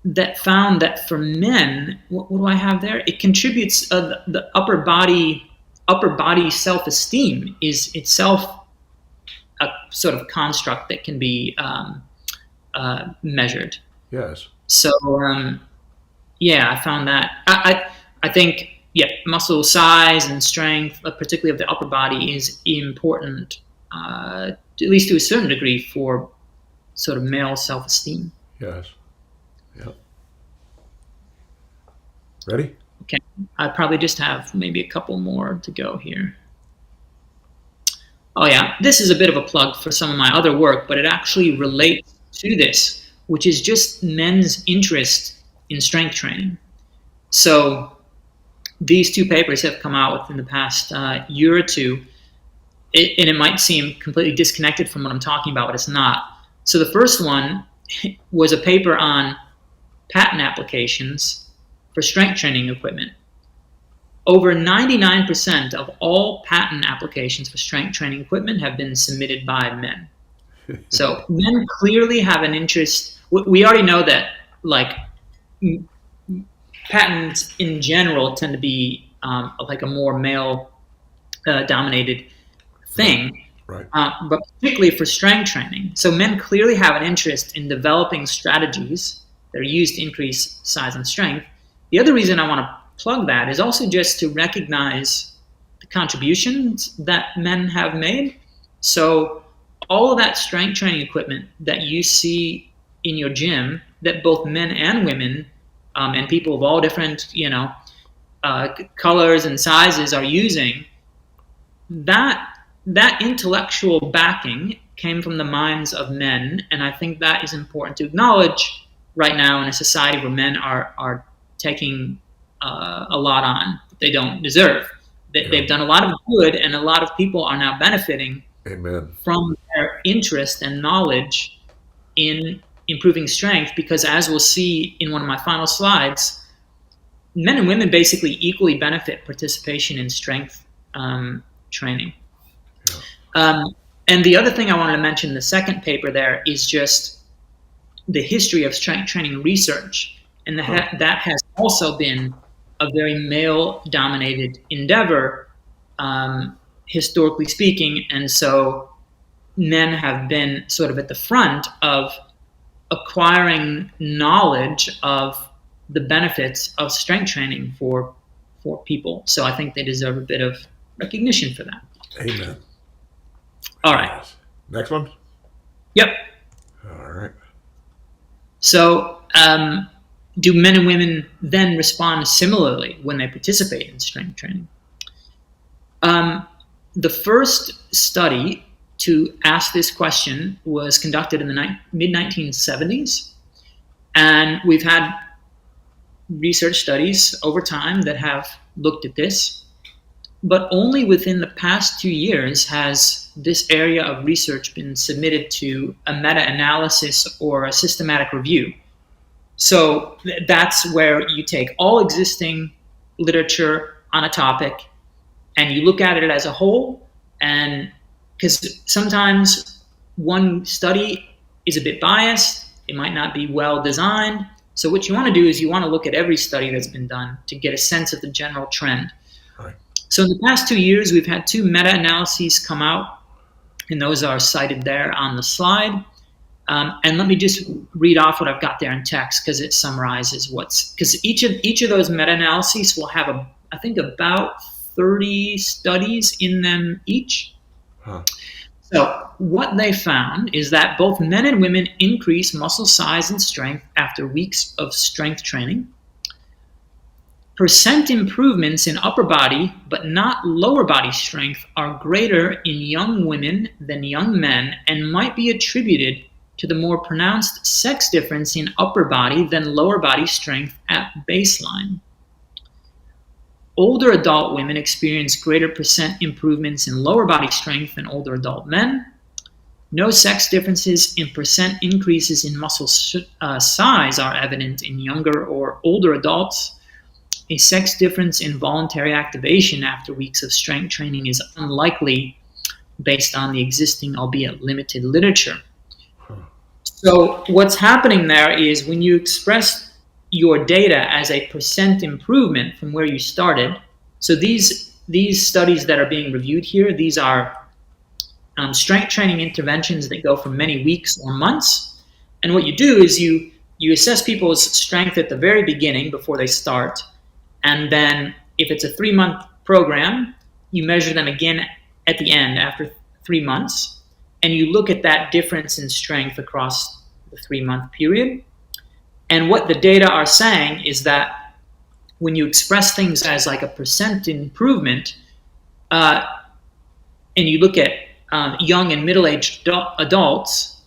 that found that for men, what do I have there? It contributes the upper body self-esteem is itself a sort of construct that can be measured. Yes. So yeah, I found that I think muscle size and strength, particularly of the upper body, is important, at least to a certain degree, for sort of male self-esteem. Yes. Yep. Ready? Okay, I probably just have maybe a couple more to go here. Oh yeah, this is a bit of a plug for some of my other work, but it actually relates to this, which is just men's interest in strength training. So these two papers have come out within the past year or two, and it might seem completely disconnected from what I'm talking about, but it's not. So the first one was a paper on patent applications for strength training equipment. Over 99% of all patent applications for strength training equipment have been submitted by men. So men clearly have an interest. We already know that, like, patents in general tend to be like a more male dominated thing. Right. But particularly for strength training. So men clearly have an interest in developing strategies that are used to increase size and strength. The other reason I want to plug that is also just to recognize the contributions that men have made. So all of that strength training equipment that you see in your gym, that both men and women and people of all different, colors and sizes are using, that intellectual backing came from the minds of men, and I think that is important to acknowledge right now in a society where men are taking a lot on that they don't deserve. They've done a lot of good, and a lot of people are now benefiting Amen. from their interest and knowledge in improving strength, because as we'll see in one of my final slides, men and women basically equally benefit participation in strength training. And the other thing I wanted to mention in the second paper there is just the history of strength training research. And that has also been a very male-dominated endeavor, historically speaking. And so men have been sort of at the front of acquiring knowledge of the benefits of strength training for people. So I think they deserve a bit of recognition for that. Amen. All right. Next one? Yep. All right. So do men and women then respond similarly when they participate in strength training? The first study to ask this question was conducted in the mid-1970s, and we've had research studies over time that have looked at this, but only within the past 2 years has this area of research been submitted to a meta-analysis or a systematic review. So that's where you take all existing literature on a topic and you look at it as a whole, and because sometimes one study is a bit biased, it might not be well designed. So what you want to do is you want to look at every study that's been done to get a sense of the general trend. Right. So in the past 2 years, we've had 2 meta-analyses come out, and those are cited there on the slide. And let me just read off what I've got there in text because it summarizes because each of those meta-analyses will have I think about 30 studies in them each. Huh. So what they found is that both men and women increase muscle size and strength after weeks of strength training. Percent improvements in upper body, but not lower body strength, are greater in young women than young men and might be attributed to the more pronounced sex difference in upper body than lower body strength at baseline. Older adult women experience greater percent improvements in lower body strength than older adult men. No sex differences in percent increases in muscle size are evident in younger or older adults. A sex difference in voluntary activation after weeks of strength training is unlikely based on the existing, albeit limited, literature. So what's happening there is when you express your data as a percent improvement from where you started, so these studies that are being reviewed here, these are strength training interventions that go for many weeks or months. And what you do is you assess people's strength at the very beginning before they start. And then if it's a 3-month program, you measure them again at the end after 3 months. And you look at that difference in strength across the 3-month period. And what the data are saying is that when you express things as like a percent improvement, and you look at young and middle-aged adults,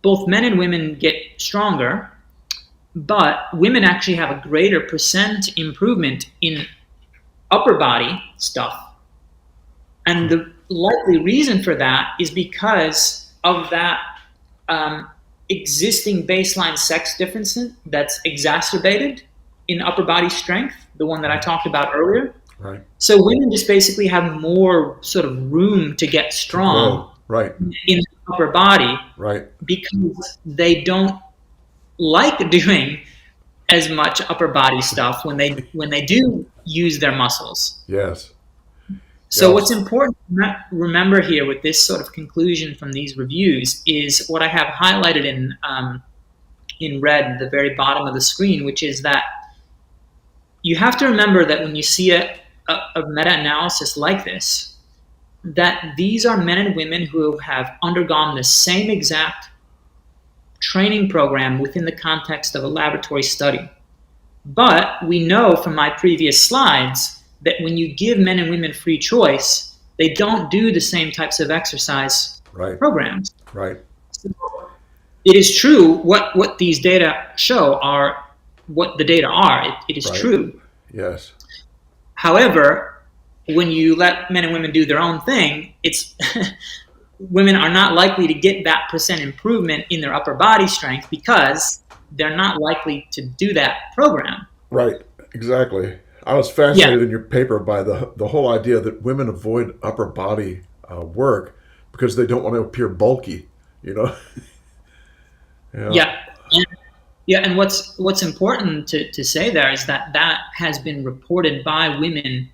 both men and women get stronger, but women actually have a greater percent improvement in upper body stuff. And the likely reason for that is because of that existing baseline sex difference that's exacerbated in upper body strength, the one that I talked about earlier. Right. So women just basically have more sort of room to get strong right. in the upper body, right, because they don't like doing as much upper body stuff when they do use their muscles. Yes. So what's important to remember here with this sort of conclusion from these reviews is what I have highlighted in red at the very bottom of the screen, which is that you have to remember that when you see a meta-analysis like this, that these are men and women who have undergone the same exact training program within the context of a laboratory study. But we know from my previous slides that when you give men and women free choice, they don't do the same types of exercise programs. Right. So it is true what these data show are what the data are. It is true. Yes. However, when you let men and women do their own thing, it's women are not likely to get that percent improvement in their upper body strength because they're not likely to do that program. Right. Exactly. I was fascinated in your paper by the whole idea that women avoid upper body work because they don't want to appear bulky, you know? Yeah, and what's important to say there is that has been reported by women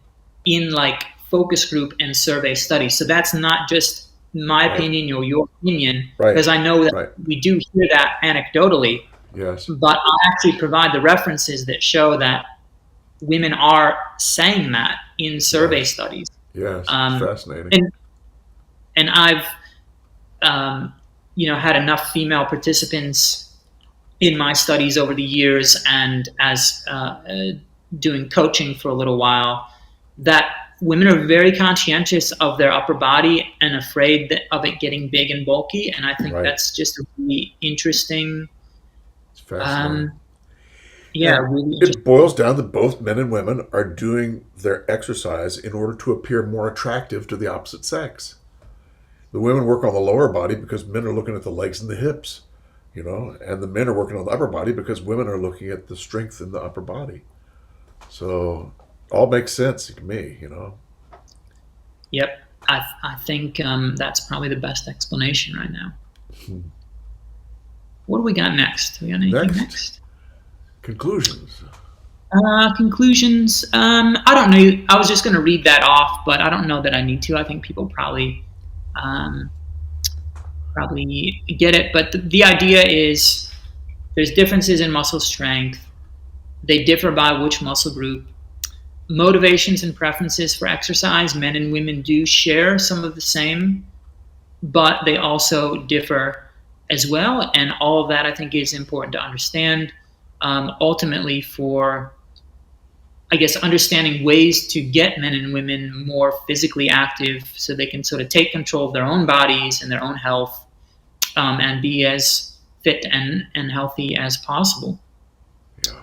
in like focus group and survey studies. So that's not just my opinion or your opinion, because I know that we do hear that anecdotally. Yes. But I'll actually provide the references that show that women are saying that in survey studies. Yes, fascinating. And I've had enough female participants in my studies over the years, and as doing coaching for a little while, that women are very conscientious of their upper body and afraid of it getting big and bulky. And I think Right. that's just a really interesting, It's fascinating. um, yeah, And really it interesting. boils down that both men and women are doing their exercise in order to appear more attractive to the opposite sex. The women work on the lower body because men are looking at the legs and the hips, and the men are working on the upper body because women are looking at the strength in the upper body. So all makes sense to me. Yep. I think that's probably the best explanation right now. What do we got next? We got anything Next, next? conclusions. Conclusions. I don't know. I was just going to read that off, but I don't know that I need to. I think people um, probably get it. But the idea is there's differences in muscle strength. They differ by which muscle group. Motivations and preferences for exercise, men and women do share some of the same, but they also differ as well. And all of that, I think, is important to understand. Ultimately, for, I guess, understanding ways to get men and women more physically active so they can sort of take control of their own bodies and their own health, and be as fit and healthy as possible. Yeah.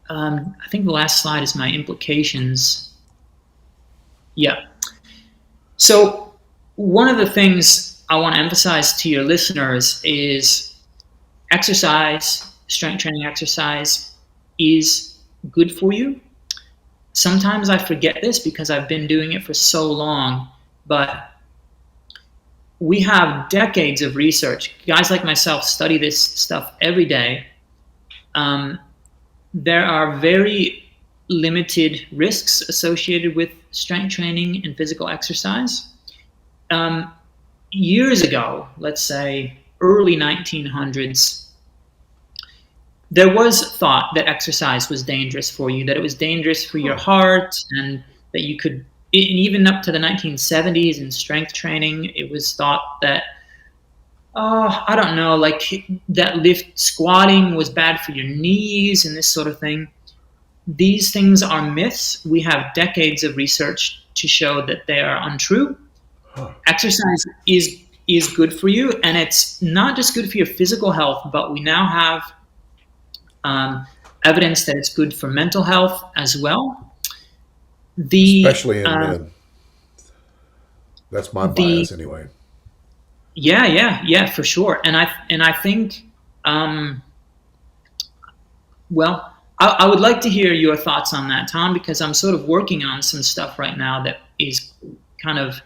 I think the last slide is my implications. Yeah. So, one of the things I want to emphasize to your listeners is exercise, strength training exercise, is good for you. Sometimes I forget this because I've been doing it for so long, but we have decades of research. Guys like myself study this stuff every day. There are very limited risks associated with strength training and physical exercise. Years ago, let's say early 1900s, there was thought that exercise was dangerous for you, that it was dangerous for your heart, and that you could, and even up to the 1970s in strength training, it was thought that, I don't know, like that lift squatting was bad for your knees and this sort of thing. These things are myths. We have decades of research to show that they are untrue. Huh. Exercise is good for you, and it's not just good for your physical health, but we now have evidence that it's good for mental health as well. The Especially in men. That's my the bias anyway. yeah, for sure. And I think, well, I would like to hear your thoughts on that, Tom, because I'm sort of working on some stuff right now that is kind of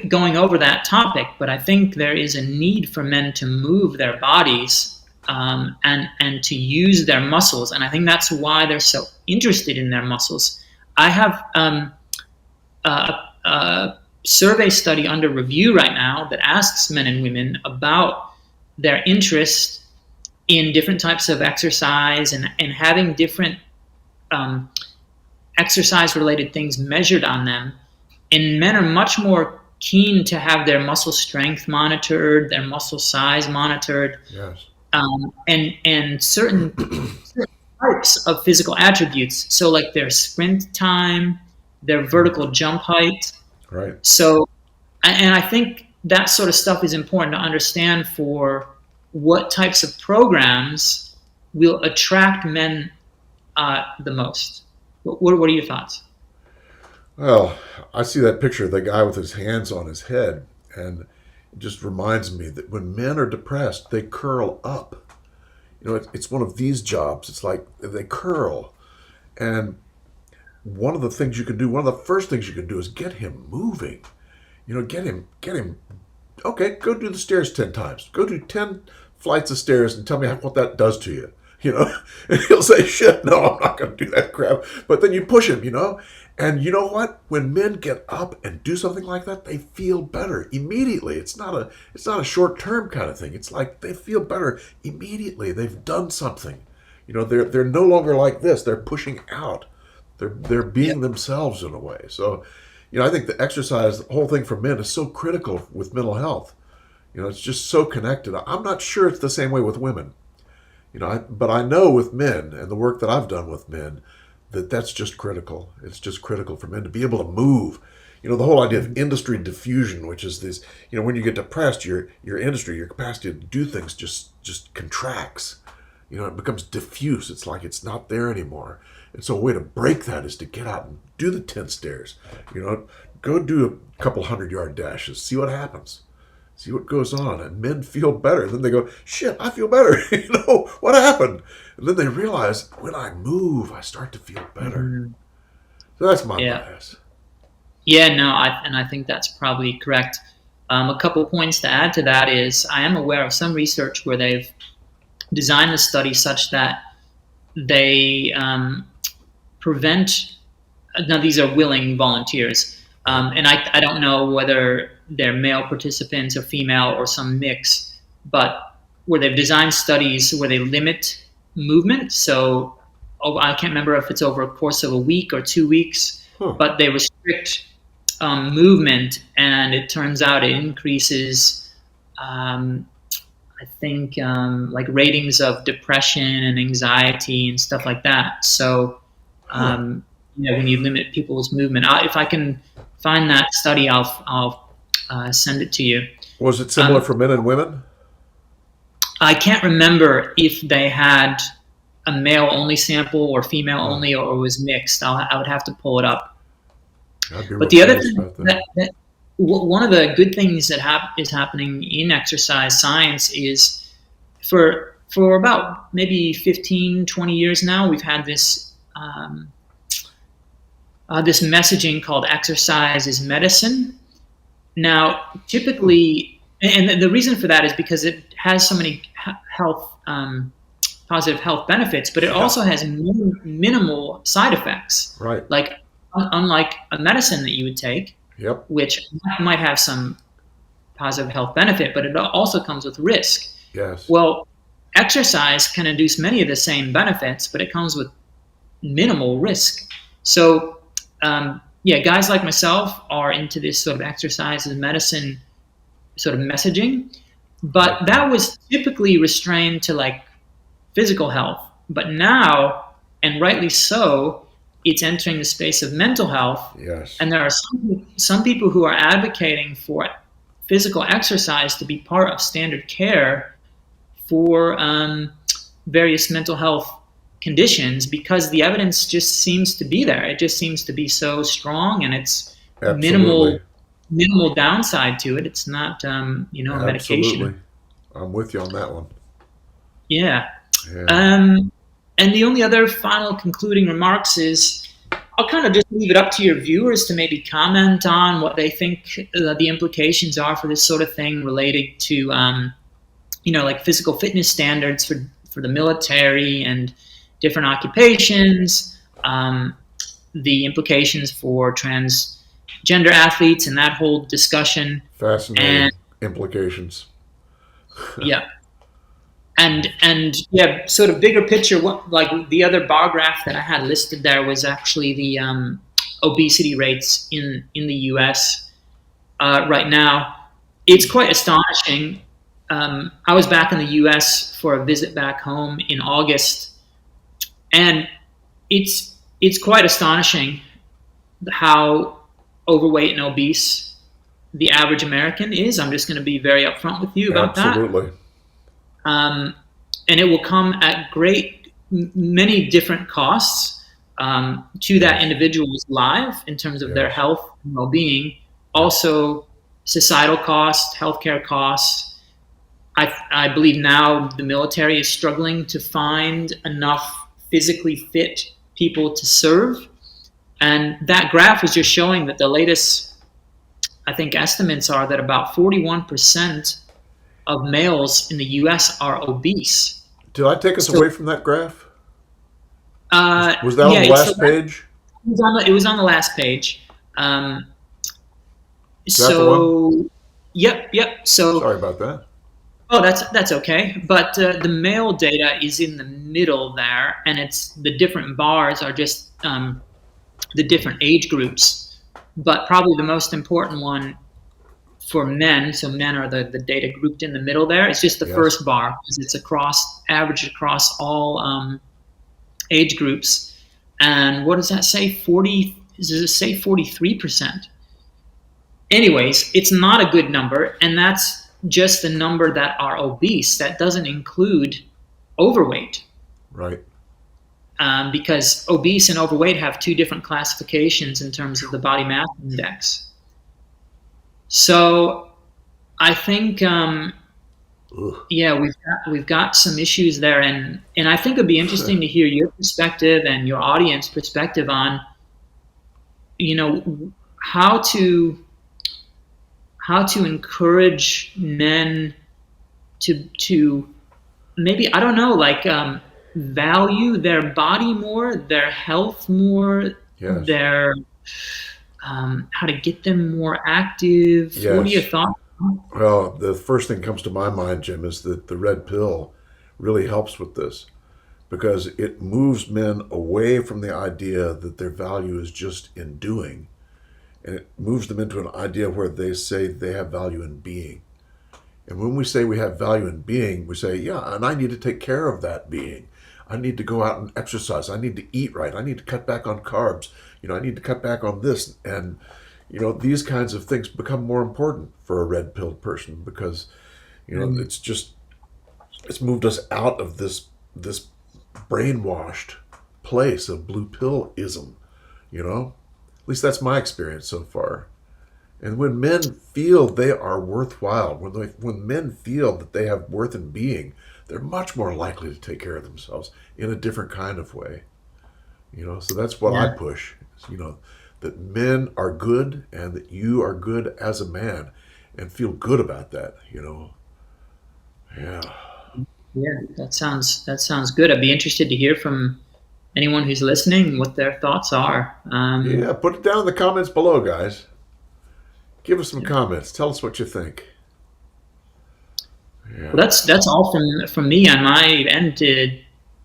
going over that topic. But I think there is a need for men to move their bodies, and to use their muscles, and I think that's why they're so interested in their muscles. I have a survey study under review right now that asks men and women about their interest in different types of exercise, and having different exercise related things measured on them. And men are much more keen to have their muscle strength monitored, their muscle size monitored, Yes. and certain types of physical attributes. So, like their sprint time, their vertical jump height. Right. So, and I think that sort of stuff is important to understand for what types of programs will attract men the most. What are your thoughts? Well, I see that picture of the guy with his hands on his head, and it just reminds me that when men are depressed, they curl up. It's one of these jobs. It's like they curl. And one of the things you can do, one of the first things you can do is get him moving. Get him. Okay, go do the stairs 10 times. Go do 10 flights of stairs and tell me what that does to you. And he'll say, shit, no, I'm not going to do that crap. But then you push him. And you know what? When men get up and do something like that, they feel better immediately. It's not a short-term kind of thing. It's like they feel better immediately. They've done something. They're no longer like this. They're pushing out. They're being themselves in a way. So, I think the exercise, the whole thing for men is so critical with mental health. It's just so connected. I'm not sure it's the same way with women. But I know with men and the work that I've done with men that's just critical. It's just critical for men to be able to move. The whole idea of industry diffusion, which is this, when you get depressed, your industry, your capacity to do things just contracts. It becomes diffuse. It's like it's not there anymore. And so a way to break that is to get out and do the 10 stairs. Go do a couple 100-yard dashes. See what happens. See what goes on. And men feel better. And then they go, shit, I feel better. What happened? And then they realize, when I move, I start to feel better. Mm-hmm. So that's my bias. Yeah, no, I think that's probably correct. A couple points to add to that is I am aware of some research where they've designed the study such that they prevent. Now, these are willing volunteers, and I don't know whether they're male participants or female or some mix, but where they've designed studies where they limit movement. So I can't remember if it's over a course of a week or 2 weeks, but they restrict movement, and it turns out it increases, I think, like ratings of depression and anxiety and stuff like that. So, when you limit people's movement, if I can find that study, I'll send it to you. Was it similar for men and women? I can't remember if they had a male-only sample or female-only, or it was mixed. I would have to pull it up. But the other thing that one of the good things that is happening in exercise science is for about maybe 15, 20 years now, we've had this this messaging called exercise is medicine. Now, typically, and the reason for that is because it has so many positive health benefits, but it also has minimal side effects. Right. Like, unlike a medicine that you would take, which might have some positive health benefit, but it also comes with risk. Yes. Well, exercise can induce many of the same benefits, but it comes with minimal risk. So, guys like myself are into this sort of exercise as medicine sort of messaging, but that was typically restrained to like physical health. But now, and rightly so, it's entering the space of mental health. Yes. And there are some people who are advocating for physical exercise to be part of standard care for various mental health conditions, because the evidence just seems to be there. It just seems to be so strong, and it's minimal downside to it. It's not, a medication. Absolutely. I'm with you on that one. Yeah. And the only other final concluding remarks is I'll kind of just leave it up to your viewers to maybe comment on what they think the implications are for this sort of thing related to, like physical fitness standards for the military and different occupations, the implications for transgender athletes and that whole discussion. Fascinating implications. Yeah. And sort of bigger picture, like the other bar graph that I had listed there was actually the obesity rates in the U.S. Right now. It's quite astonishing. I was back in the U.S. for a visit back home in August, and it's quite astonishing how overweight and obese the average American is. I'm just going to be very upfront with you about that. Absolutely. And it will come at many different costs to that individual's life in terms of their health and well-being. Also, societal costs, healthcare costs. I believe now the military is struggling to find enough physically fit people to serve. And that graph is just showing that the latest, I think, estimates are that about 41% of males in the U.S. are obese. Did I take us away from that graph? Was that on the last page? It was on the last page. Is that the one? Yep. So sorry about that. Oh, that's okay. But the male data is in the middle there, and it's the different bars are just the different age groups. But probably the most important one for men, so men are the data grouped in the middle there. It's just the first bar because it's averaged across all age groups. And what does that say? 40, does it say 43%? Anyways, it's not a good number, and that's just the number that are obese. That doesn't include overweight. Right. Because obese and overweight have two different classifications in terms of the body mass index. So I think, yeah, we've got some issues there, and I think it'd be interesting to hear your perspective and your audience perspective on, how to encourage men to maybe, I don't know, like, value their body more, their health more, Yes. their how to get them more active. What are your Yes. thoughts? Well, the first thing that comes to my mind, Jim, is that the red pill really helps with this because it moves men away from the idea that their value is just in doing, and it moves them into an idea where they say they have value in being. And when we say we have value in being, we say, yeah, and I need to take care of that being. I need to go out and exercise. I need to eat right. I need to cut back on carbs. I need to cut back on this. And, these kinds of things become more important for a red pilled person because, it's moved us out of this brainwashed place of blue pillism, At least that's my experience so far. And when men feel they are worthwhile, when men feel that they have worth in being, they're much more likely to take care of themselves in a different kind of way. So that's what I Yeah, push. That men are good and that you are good as a man, and feel good about that. Yeah. yeah, that sounds good. I'd be interested to hear from anyone who's listening what their thoughts are. Yeah. Put it down in the comments below, guys. Give us some Yeah. comments. Tell us what you think. Well, Yeah. that's all from me on my end. I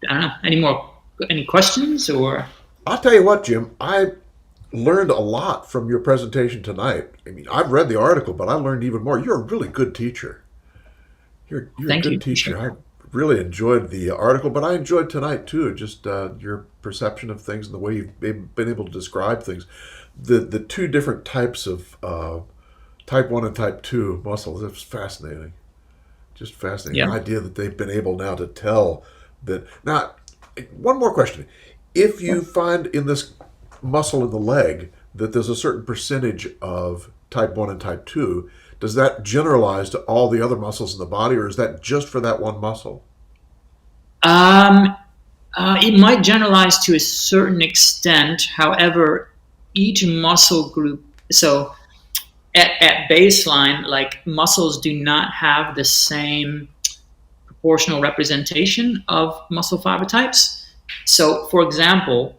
don't know, any questions or? I'll tell you what, Jim. I learned a lot from your presentation tonight. I mean, I've read the article, but I learned even more. You're a really good teacher. You're a Thank good you. teacher. I really enjoyed the article, but I enjoyed tonight too. Just your perception of things and the way you've been able to describe things. The two different types of type 1 and type 2 muscles. It's fascinating. Just fascinating. Yeah. The idea that they've been able now to tell that. Now, one more question. If you find in this muscle in the leg that there's a certain percentage of type 1 and type 2, does that generalize to all the other muscles in the body, or is that just for that one muscle? Um, it might generalize to a certain extent. However, each muscle group, so at baseline, like, muscles do not have the same proportional representation of muscle fiber types. So, for example,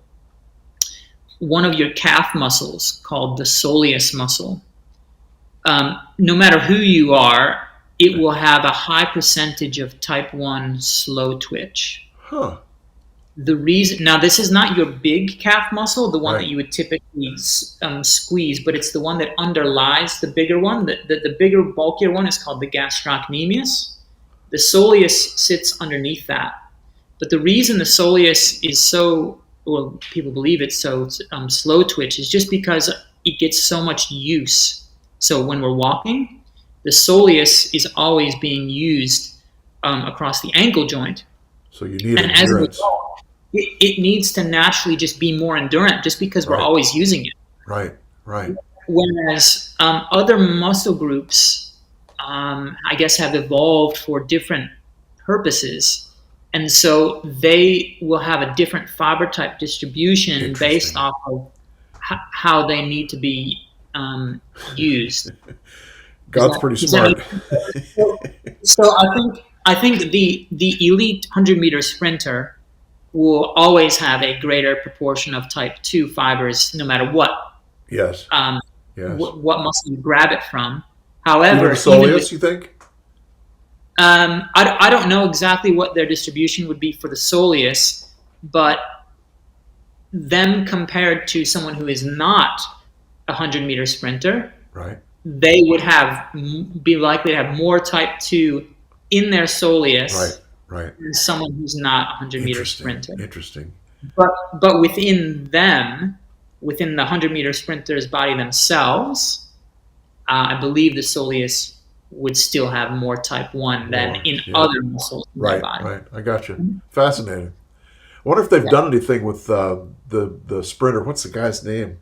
one of your calf muscles called the soleus muscle, no matter who you are, it will have a high percentage of type 1 slow twitch. Huh. The reason, now, this is not your big calf muscle, the one that Right. you would typically squeeze, but it's the one that underlies the bigger one. The bigger, bulkier one is called the gastrocnemius. The soleus sits underneath that. But the reason the soleus is so, well, people believe it's so slow twitch, is just because it gets so much use. So when we're walking, the soleus is always being used across the ankle joint. So you need And as a endurance. result, it needs to naturally just be more endurant just because we're Right. always using it. Right. Right. Whereas other muscle groups, I guess, have evolved for different purposes. And so they will have a different fiber type distribution based Interesting. off of how they need to be used. God's pretty Does that smart. make sense? So I think the elite 100-meter sprinter will always have a greater proportion of type 2 fibers, no matter Yes. um, Yes. what muscle you grab it from. Even the However, even with soleus, you think? I don't know exactly what their distribution would be for the soleus, but them compared to someone who is not a 100-meter sprinter, Right. they would be likely to have more type 2 in their soleus Right. Right. than someone who's not a 100-meter Interesting. sprinter. Interesting. but within them, within the 100-meter sprinter's body themselves, I believe the soleus would still have more type 1 than More, in yeah. other muscles in their Right, body. right. I got you. Fascinating. I wonder if they've Yeah. done anything with the sprinter. What's the guy's name?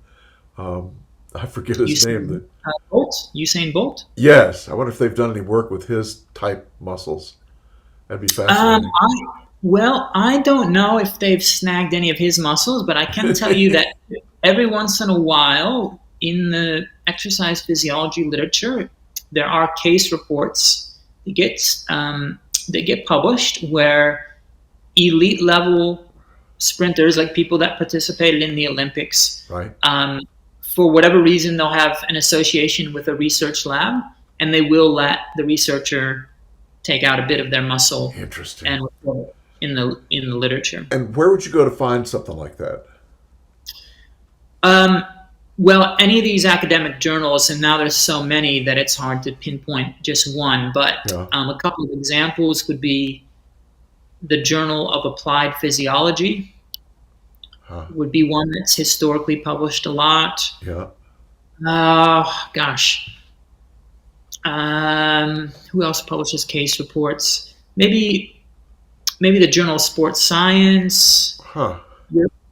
I forget his name. Usain Bolt? Usain Bolt? Yes, I wonder if they've done any work with his type muscles. That'd be fascinating. I don't know if they've snagged any of his muscles, but I can tell you that every once in a while in the exercise physiology literature, there are case reports that get published where elite level sprinters, like people that participated in the Olympics, Right. For whatever reason, they'll have an association with a research lab, and they will let the researcher take out a bit of their muscle Interesting. and report it in the literature. And where would you go to find something like that? Um, well, any of these academic journals, and now there's so many that it's hard to pinpoint just one, but Yeah. a couple of examples would be the Journal of Applied Physiology Huh. would be one that's historically published a lot. Yeah. Gosh. Who else publishes case reports? Maybe the Journal of Sports Science, Huh.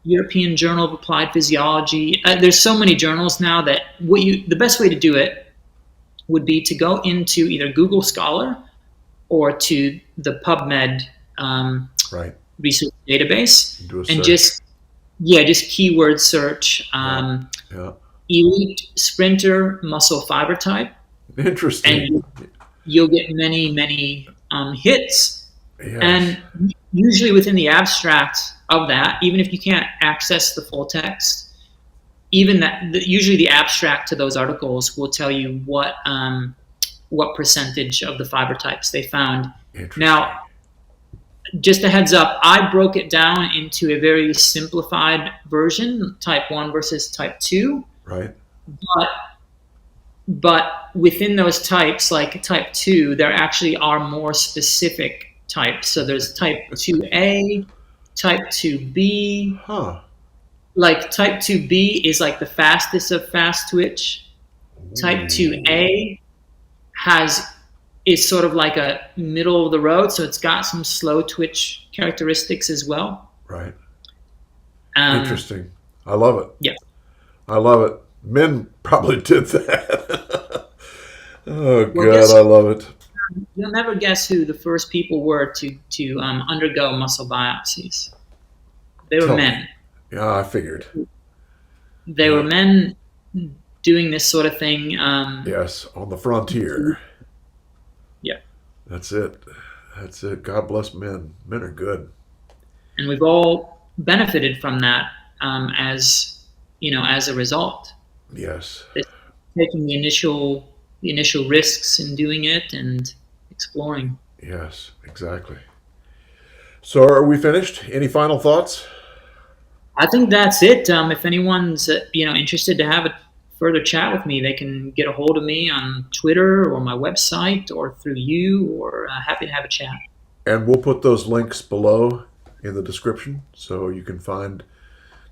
European Journal of Applied Physiology. There's so many journals now that the best way to do it would be to go into either Google Scholar or to the PubMed Right. research database Do a and search. just keyword search Yeah. elite sprinter muscle fiber type, Interesting. and you'll get many hits. Yes. And usually within the abstract of that, even if you can't access the full text, even usually the abstract to those articles will tell you what percentage of the fiber types they found. Interesting. Now, just a heads up, I broke it down into a very simplified version, type 1 versus type 2. Right. But within those types, like type 2, there actually are more specific types. So there's type 2A, type 2B. Huh. Like type 2B is like the fastest of fast twitch. Type 2A is sort of like a middle of the road, so it's got some slow twitch characteristics as well. Right. Interesting. I love it. Yeah. I love it. Men probably did that. Oh, Well, God, I love it. You'll never guess who the first people were to undergo muscle biopsies. They were Tell me. men. Yeah, I figured. They were men doing this sort of thing. Yes, on the frontier. Yeah. That's it. That's it. God bless men. Men are good. And we've all benefited from that as a result. Yes. Taking the initial risks in doing it and exploring. Yes, exactly. So are we finished? Any final thoughts? I think that's it. If anyone's interested to have a further chat with me, they can get a hold of me on Twitter or my website or through you, or happy to have a chat. And we'll put those links below in the description so you can find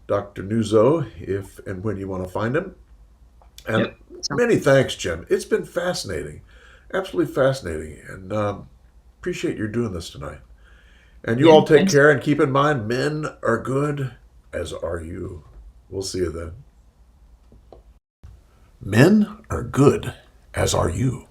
Dr. Nuzzo if and when you want to find him. And Yep. many thanks, Jim. It's been fascinating. Absolutely fascinating. And appreciate you doing this tonight. And you all take Thanks. care, and keep in mind, men are good, as are you. We'll see you then. Men are good, as are you.